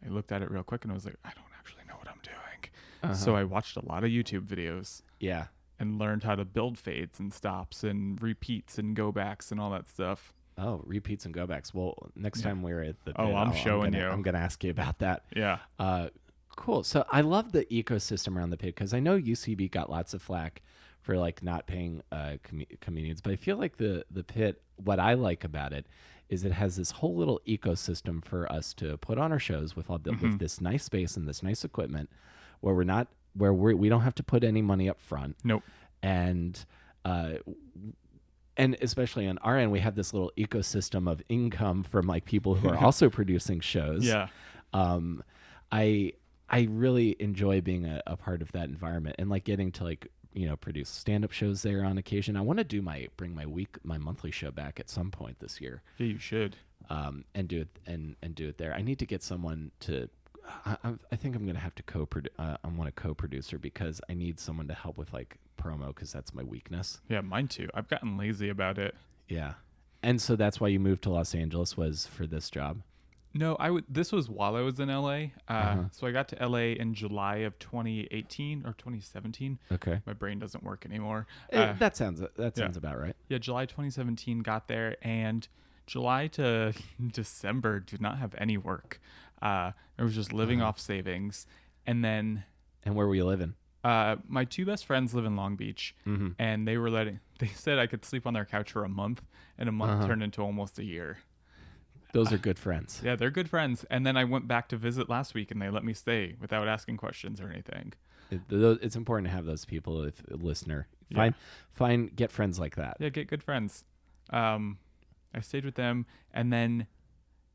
Speaker 2: looked at it real quick and I was like, I don't actually know what I'm doing. So I watched a lot of YouTube videos.
Speaker 1: Yeah.
Speaker 2: And learned how to build fades and stops and repeats and go backs and all that stuff.
Speaker 1: Oh, repeats and go backs. Well, next time we're at the pit,
Speaker 2: I'm showing you.
Speaker 1: I'm gonna ask you about that.
Speaker 2: Yeah.
Speaker 1: Cool. So I love the ecosystem around the pit because I know UCB got lots of flack for like not paying comedians, but I feel like the pit. What I like about it is it has this whole little ecosystem for us to put on our shows with all with this nice space and this nice equipment, where we don't have to put any money up front.
Speaker 2: Nope.
Speaker 1: And especially on our end, we have this little ecosystem of income from like people who are also producing shows.
Speaker 2: Yeah.
Speaker 1: I really enjoy being a part of that environment and like getting to like, produce stand-up shows there on occasion. I want to bring my monthly show back at some point this year.
Speaker 2: Yeah, you should.
Speaker 1: And do it and do it there. I need to get someone to. I think I'm gonna have to I want a co-producer because I need someone to help with like promo because that's my weakness.
Speaker 2: Yeah, mine too. I've gotten lazy about it.
Speaker 1: Yeah, and so that's why you moved to Los Angeles was for this job.
Speaker 2: No, this was while I was in LA. So I got to LA in July of 2018 or 2017.
Speaker 1: Okay,
Speaker 2: my brain doesn't work anymore.
Speaker 1: That sounds about right.
Speaker 2: Yeah, July 2017 got there, and July to December did not have any work. I was just living off savings, and then.
Speaker 1: And where were you living?
Speaker 2: My two best friends live in Long Beach, and they said I could sleep on their couch for a month, and a month turned into almost a year.
Speaker 1: Those are good friends.
Speaker 2: Yeah, they're good friends. And then I went back to visit last week, and they let me stay without asking questions or anything.
Speaker 1: It's important to have those people. If a listener, get friends like that.
Speaker 2: Yeah, get good friends. I stayed with them, and then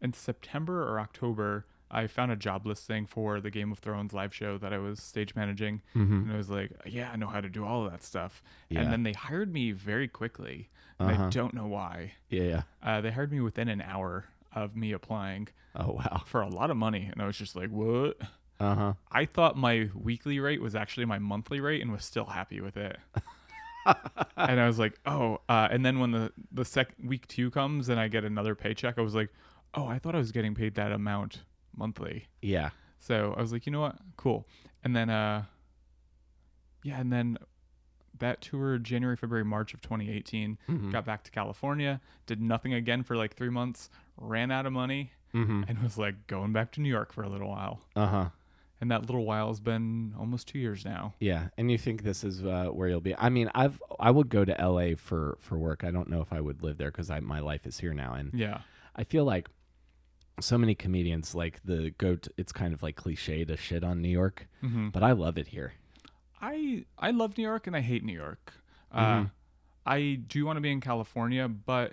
Speaker 2: in September or October, I found a job listing for the Game of Thrones live show that I was stage managing, and I was like, yeah, I know how to do all of that stuff. Yeah. And then they hired me very quickly, and I don't know why.
Speaker 1: Yeah.
Speaker 2: They hired me within an hour of me applying.
Speaker 1: Oh, wow.
Speaker 2: For a lot of money, and I was just like, what?
Speaker 1: I
Speaker 2: thought my weekly rate was actually my monthly rate and was still happy with it. And I was like, oh. And then when the week 2 comes and I get another paycheck, I was like, oh, I thought I was getting paid that amount monthly.
Speaker 1: Yeah.
Speaker 2: So I was like, you know what? Cool. And then, and then that tour, January, February, March of 2018, got back to California, did nothing again for like 3 months, ran out of money, and was like going back to New York for a little while. And that little while has been almost 2 years now.
Speaker 1: Yeah. And you think this is where you'll be? I mean, I would go to LA for work. I don't know if I would live there because my life is here now. And
Speaker 2: yeah,
Speaker 1: I feel like so many comedians like it's kind of like cliche to shit on New York, but I love it here.
Speaker 2: I love New York and I hate New York. I do want to be in California, but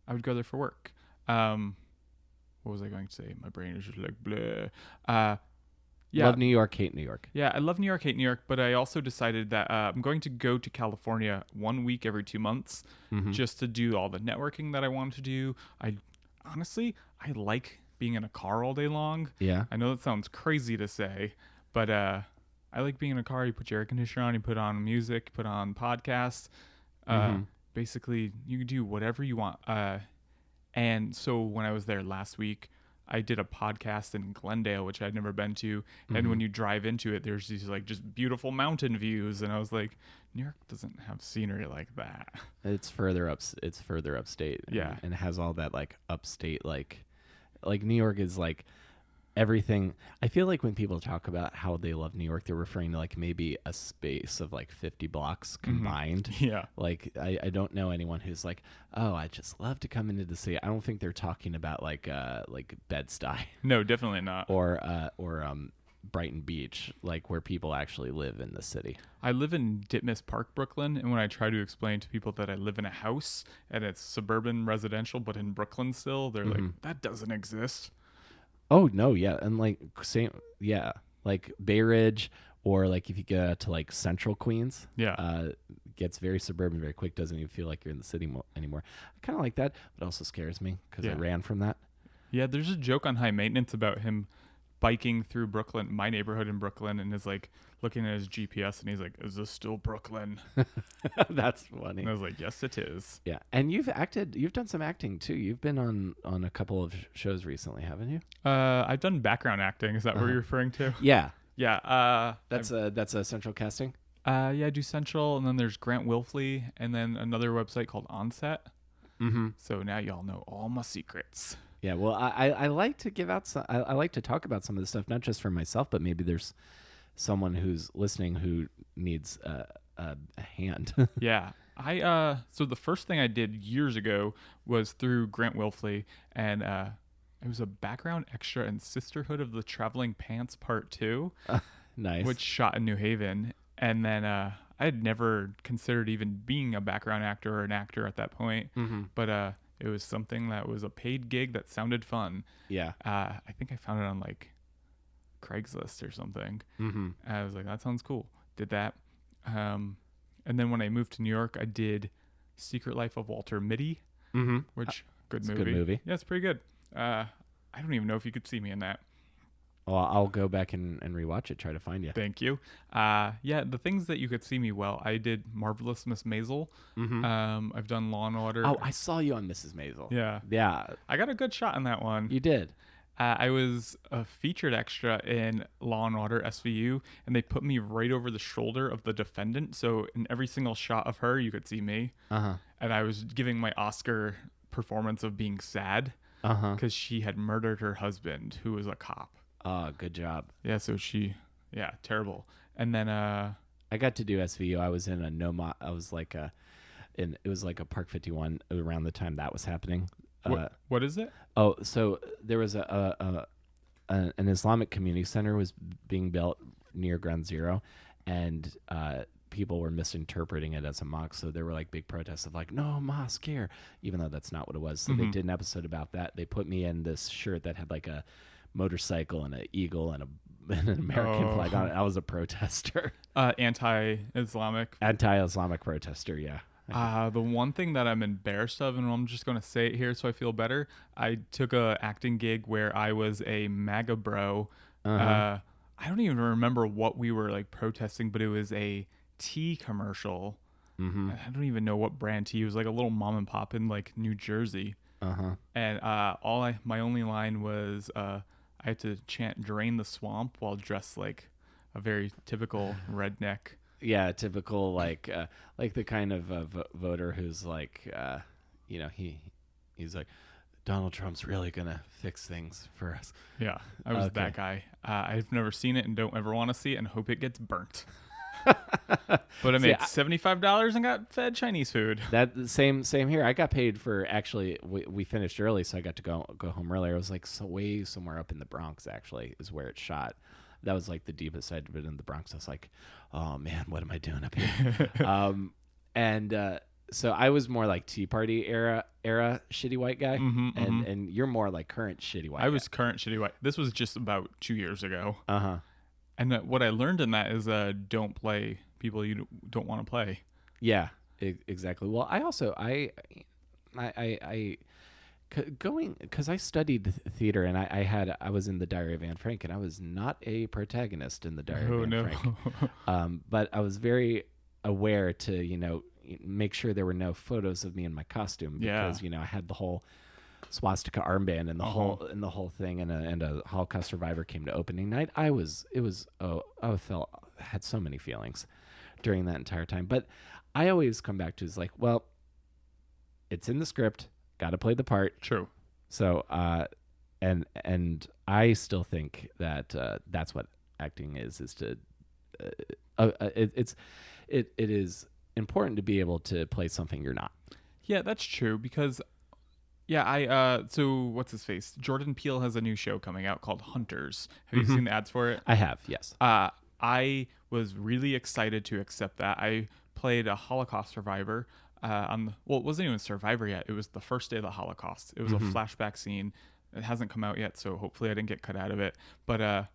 Speaker 2: I would go there for work. What was I going to say? My brain is just like bleh. Yeah.
Speaker 1: Love New York, hate New York.
Speaker 2: Yeah, I love New York, hate New York, but I also decided that I'm going to go to California 1 week every 2 months just to do all the networking that I want to do. Honestly, I like being in a car all day long.
Speaker 1: Yeah.
Speaker 2: I know that sounds crazy to say, but I like being in a car. You put your air conditioner on, you put on music, put on podcasts. Basically, you can do whatever you want. And so when I was there last week, I did a podcast in Glendale, which I'd never been to. And when you drive into it, there's these like just beautiful mountain views. And I was like, New York doesn't have scenery like that.
Speaker 1: It's further upstate.
Speaker 2: Yeah.
Speaker 1: And has all that like upstate, like New York is like everything. I feel like when people talk about how they love New York, they're referring to like maybe a space of like 50 blocks combined.
Speaker 2: Yeah.
Speaker 1: Like I don't know anyone who's like, oh, I just love to come into the city. I don't think they're talking about like Bed-Stuy
Speaker 2: No, definitely not.
Speaker 1: or Brighton Beach, like where people actually live in the city.
Speaker 2: I live in Ditmas Park, Brooklyn, and when I try to explain to people that I live in a house and it's suburban residential, but in Brooklyn still, they're like, that doesn't exist.
Speaker 1: Oh no, yeah, and like same, yeah, like Bay Ridge, or like if you get out to like Central Queens,
Speaker 2: Yeah.
Speaker 1: gets very suburban very quick. Doesn't even feel like you're in the city anymore. I kind of like that, but also scares me because I
Speaker 2: Yeah.
Speaker 1: ran from that.
Speaker 2: Yeah, there's a joke on High Maintenance about him biking through Brooklyn, my neighborhood in Brooklyn, and is like looking at his GPS and he's like, "Is this still Brooklyn?"
Speaker 1: That's funny.
Speaker 2: And I was like, "Yes, it is."
Speaker 1: Yeah, and you've done some acting too. You've been on a couple of shows recently, haven't you?
Speaker 2: I've done background acting. Is that what you're referring to?
Speaker 1: Yeah,
Speaker 2: Yeah.
Speaker 1: that's a central casting.
Speaker 2: Yeah, I do Central, and then there's Grant Wilfley, and then another website called Onset.
Speaker 1: Mm-hmm.
Speaker 2: So now y'all know all my secrets.
Speaker 1: Yeah, well, I like to give out some. I like to talk about some of the stuff, not just for myself, but maybe there's someone who's listening who needs a hand.
Speaker 2: Yeah. So the first thing I did years ago was through Grant Wilfley, and it was a background extra in Sisterhood of the Traveling Pants Part 2,
Speaker 1: Nice.
Speaker 2: which shot in New Haven. And then I had never considered even being a background actor or an actor at that point.
Speaker 1: Mm-hmm.
Speaker 2: But it was something that was a paid gig that sounded fun.
Speaker 1: Yeah.
Speaker 2: I think I found it on like Craigslist or something.
Speaker 1: Mm-hmm.
Speaker 2: And I was like, that sounds cool. Did that. And then when I moved to New York, I did Secret Life of Walter Mitty,
Speaker 1: Mm-hmm.
Speaker 2: which
Speaker 1: It's
Speaker 2: movie.
Speaker 1: a good movie.
Speaker 2: Yeah, it's pretty good. I don't even know if you could see me in that.
Speaker 1: Well, I'll go back and rewatch it. Try to find you.
Speaker 2: Thank you. Yeah, the things that you could see me well, I did Marvelous Miss Maisel.
Speaker 1: Mm-hmm.
Speaker 2: I've done Law and Order.
Speaker 1: Oh, I saw you on Mrs. Maisel.
Speaker 2: Yeah.
Speaker 1: Yeah,
Speaker 2: I got a good shot in that one.
Speaker 1: you did.
Speaker 2: I was a featured extra in Law and Order SVU, and they put me right over the shoulder of the defendant. So in every single shot of her, you could see me.
Speaker 1: Uh-huh.
Speaker 2: And I was giving my Oscar performance of being sad
Speaker 1: Uh-huh.
Speaker 2: because she had murdered her husband, who was a cop.
Speaker 1: Oh, good job.
Speaker 2: Yeah, so terrible. And then
Speaker 1: I got to do SVU. I was in a I was like it was like a Park 51 around the time that was happening.
Speaker 2: what is it?
Speaker 1: Oh, so there was an Islamic community center was being built near Ground Zero, and people were misinterpreting it as a mosque. So there were like big protests of like, no mosque here, even though that's not what it was. So they did an episode about that. They put me in this shirt that had like a motorcycle and an eagle and an American flag on it. I was a protester.
Speaker 2: Anti-Islamic.
Speaker 1: Anti-Islamic protester, yeah.
Speaker 2: The one thing that I'm embarrassed of, and I'm just going to say it here so I feel better, I took a acting gig where I was a MAGA bro. I don't even remember what we were like protesting, but it was a tea commercial.
Speaker 1: Mm-hmm.
Speaker 2: I don't even know what brand tea. It was like a little mom and pop in like New Jersey.
Speaker 1: Uh-huh.
Speaker 2: And my only line was I had to chant "Drain the Swamp" while dressed like a very typical redneck.
Speaker 1: Yeah, typical like the kind of voter who's like he's like, Donald Trump's really gonna fix things for us.
Speaker 2: Yeah, I was
Speaker 1: Okay.
Speaker 2: that guy. I've never seen it and don't ever want to see it and hope it gets burnt. But I made $75 and got fed Chinese food.
Speaker 1: That same here. I got paid for actually. We finished early, so I got to go home early. I was like way somewhere up in the Bronx. Actually, is where it shot. That was like the deepest I'd been in the Bronx. I was like, oh man, what am I doing up here? So I was more like Tea Party era shitty white guy, and you're more like current shitty white.
Speaker 2: I was current shitty white. This was just about 2 years ago.
Speaker 1: Uh-huh.
Speaker 2: And what I learned in that is don't play people you don't want to play.
Speaker 1: Yeah, exactly. Well, I also going because I studied theater and I was in the Diary of Anne Frank, and I was not a protagonist in the Diary of Anne Frank. But I was very aware to make sure there were no photos of me in my costume because I had the whole swastika armband and the whole thing, and a Holocaust survivor came to opening night. I had so many feelings during that entire time. But I always come back to is like, well, it's in the script, got to play the part.
Speaker 2: True.
Speaker 1: So and I still think that that's what acting is to it is important to be able to play something you're not.
Speaker 2: Yeah, that's true because yeah, so what's his face? Jordan Peele has a new show coming out called Hunters. Have you seen the ads for it?
Speaker 1: I have, yes.
Speaker 2: I was really excited to accept that. I played a Holocaust survivor well, it wasn't even a survivor yet. It was the first day of the Holocaust. It was a flashback scene. It hasn't come out yet, so hopefully I didn't get cut out of it. But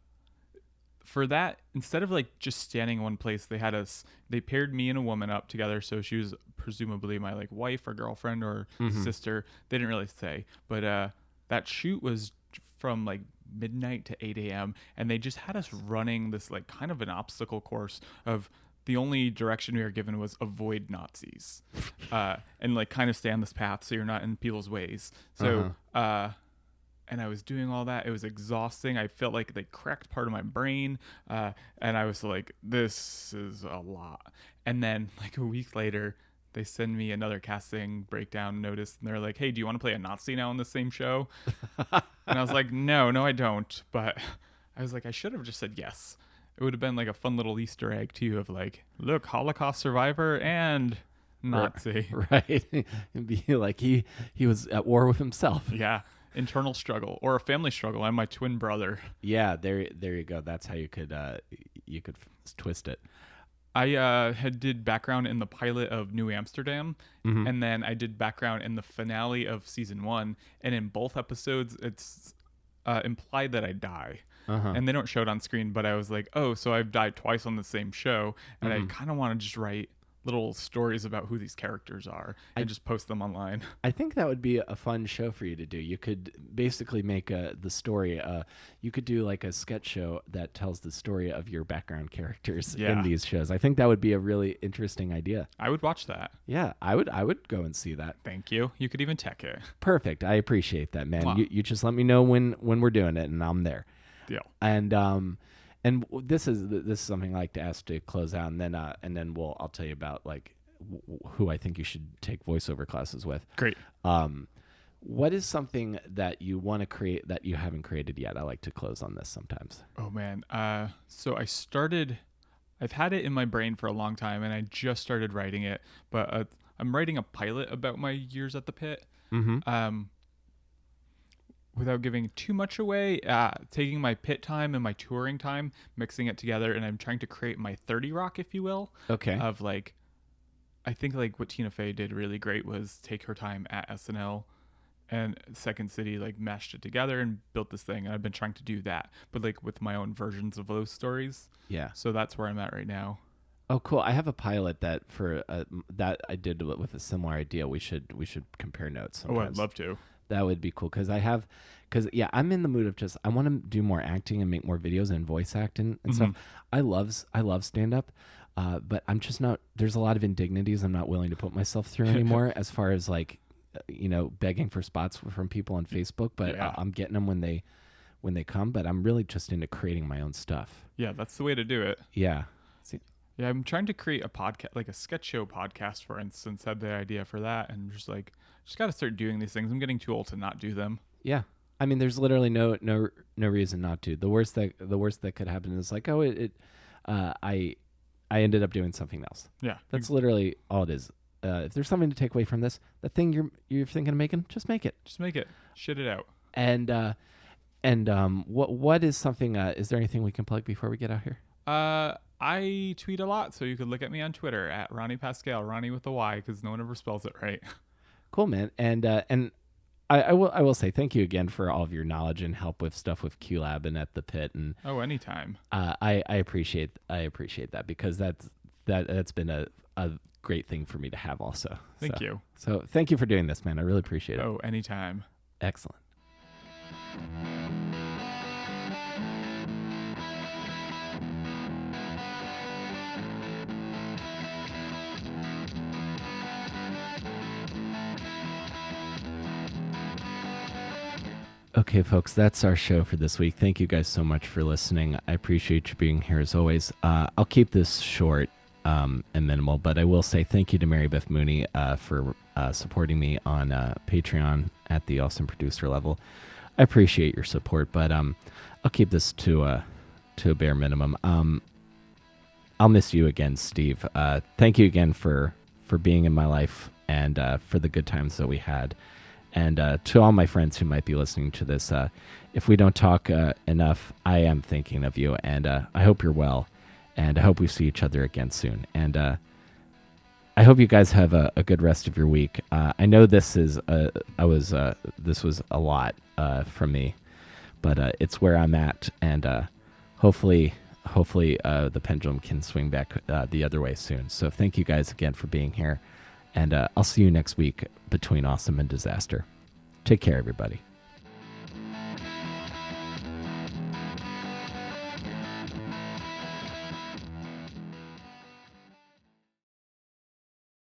Speaker 2: for that, instead of like just standing in one place, they paired me and a woman up together. So she was presumably my like wife or girlfriend or sister. They didn't really say, but that shoot was from like midnight to 8 a.m. and they just had us running this like kind of an obstacle course of the only direction we were given was avoid Nazis, and like kind of stay on this path so you're not in people's ways. So, and I was doing all that. It was exhausting. I felt like they cracked part of my brain, and I was like, "This is a lot." And then, like a week later, they send me another casting breakdown notice, and they're like, "Hey, do you want to play a Nazi now in the same show?" And I was like, "No, I don't." But I was like, I should have just said yes. It would have been like a fun little Easter egg too, of like, look, Holocaust survivor and Nazi.
Speaker 1: Right. It'd be like he was at war with himself.
Speaker 2: Yeah. Internal struggle or a family struggle. I'm my twin brother.
Speaker 1: Yeah, there you go. That's how you could twist it.
Speaker 2: I did background in the pilot of New Amsterdam, and then I did background in the finale of season 1. And in both episodes, it's implied that I die. And they don't show it on screen, but I was like, oh, so I've died twice on the same show, and I kind of want to just write little stories about who these characters are and just post them online.
Speaker 1: I think that would be a fun show for you to do. You could basically make the story. You could do like a sketch show that tells the story of your background characters in these shows. I think that would be a really interesting idea.
Speaker 2: I would watch that.
Speaker 1: Yeah, I would go and see that.
Speaker 2: Thank you. You could even tech it.
Speaker 1: Perfect. I appreciate that, man.
Speaker 2: Wow.
Speaker 1: You just let me know when we're doing it, and I'm there.
Speaker 2: Deal.
Speaker 1: And this is something I like to ask to close out, and then I'll tell you about like who I think you should take voiceover classes with.
Speaker 2: Great.
Speaker 1: What is something that you want to create that you haven't created yet? I like to close on this sometimes.
Speaker 2: Oh man. So I've had it in my brain for a long time, and I just started writing it, but I'm writing a pilot about my years at the pit. Without giving too much away, taking my pit time and my touring time, mixing it together, and I'm trying to create my 30 Rock, if you will.
Speaker 1: Okay.
Speaker 2: Of like, I think like what Tina Fey did really great was take her time at SNL and Second City, like meshed it together and built this thing. And I've been trying to do that, but like with my own versions of those stories.
Speaker 1: Yeah.
Speaker 2: So that's where I'm at right now.
Speaker 1: Oh, cool! I have a pilot that that I did with a similar idea. We should compare notes sometimes.
Speaker 2: Oh, I'd love to.
Speaker 1: That would be cool because I'm in the mood of I want to do more acting and make more videos and voice acting and stuff. I love stand up, but I'm just not. There's a lot of indignities I'm not willing to put myself through anymore. As far as like, begging for spots from people on Facebook, but I'm getting them when they come. But I'm really just into creating my own stuff.
Speaker 2: Yeah, that's the way to do it.
Speaker 1: Yeah.
Speaker 2: Yeah, I'm trying to create a podcast, like a sketch show podcast, for instance. Had the idea for that, and just got to start doing these things. I'm getting too old to not do them.
Speaker 1: Yeah, I mean, there's literally no reason not to. The worst that could happen is like, I ended up doing something else. Yeah, that's literally all it is. If there's something to take away from this, the thing you're thinking of making, just make it.
Speaker 2: Just make it. Shit it out.
Speaker 1: And what is something? Is there anything we can plug before we get out here?
Speaker 2: I tweet a lot, so you could look at me on Twitter at Ronny Pascale, Ronny with a Y, because no one ever spells it right.
Speaker 1: Cool, man. And I will say thank you again for all of your knowledge and help with stuff with QLab and at the pit. And
Speaker 2: anytime.
Speaker 1: I appreciate that because that's been a great thing for me to have also.
Speaker 2: Thank you.
Speaker 1: So thank you for doing this, man. I really appreciate it.
Speaker 2: Oh, anytime.
Speaker 1: Excellent. Okay, folks, that's our show for this week. Thank you guys so much for listening. I appreciate you being here as always. I'll keep this short and minimal, but I will say thank you to Mary Beth Mooney for supporting me on Patreon at the awesome producer level. I appreciate your support, but I'll keep this to a bare minimum. I'll miss you again, Steve. Thank you again for being in my life and for the good times that we had. And to all my friends who might be listening to this, if we don't talk enough, I am thinking of you, and I hope you're well, and I hope we see each other again soon. And I hope you guys have a good rest of your week. I know this was a lot for me, but it's where I'm at, and hopefully the pendulum can swing back the other way soon. So thank you guys again for being here, and I'll see you next week between awesome and disaster. Take care, everybody.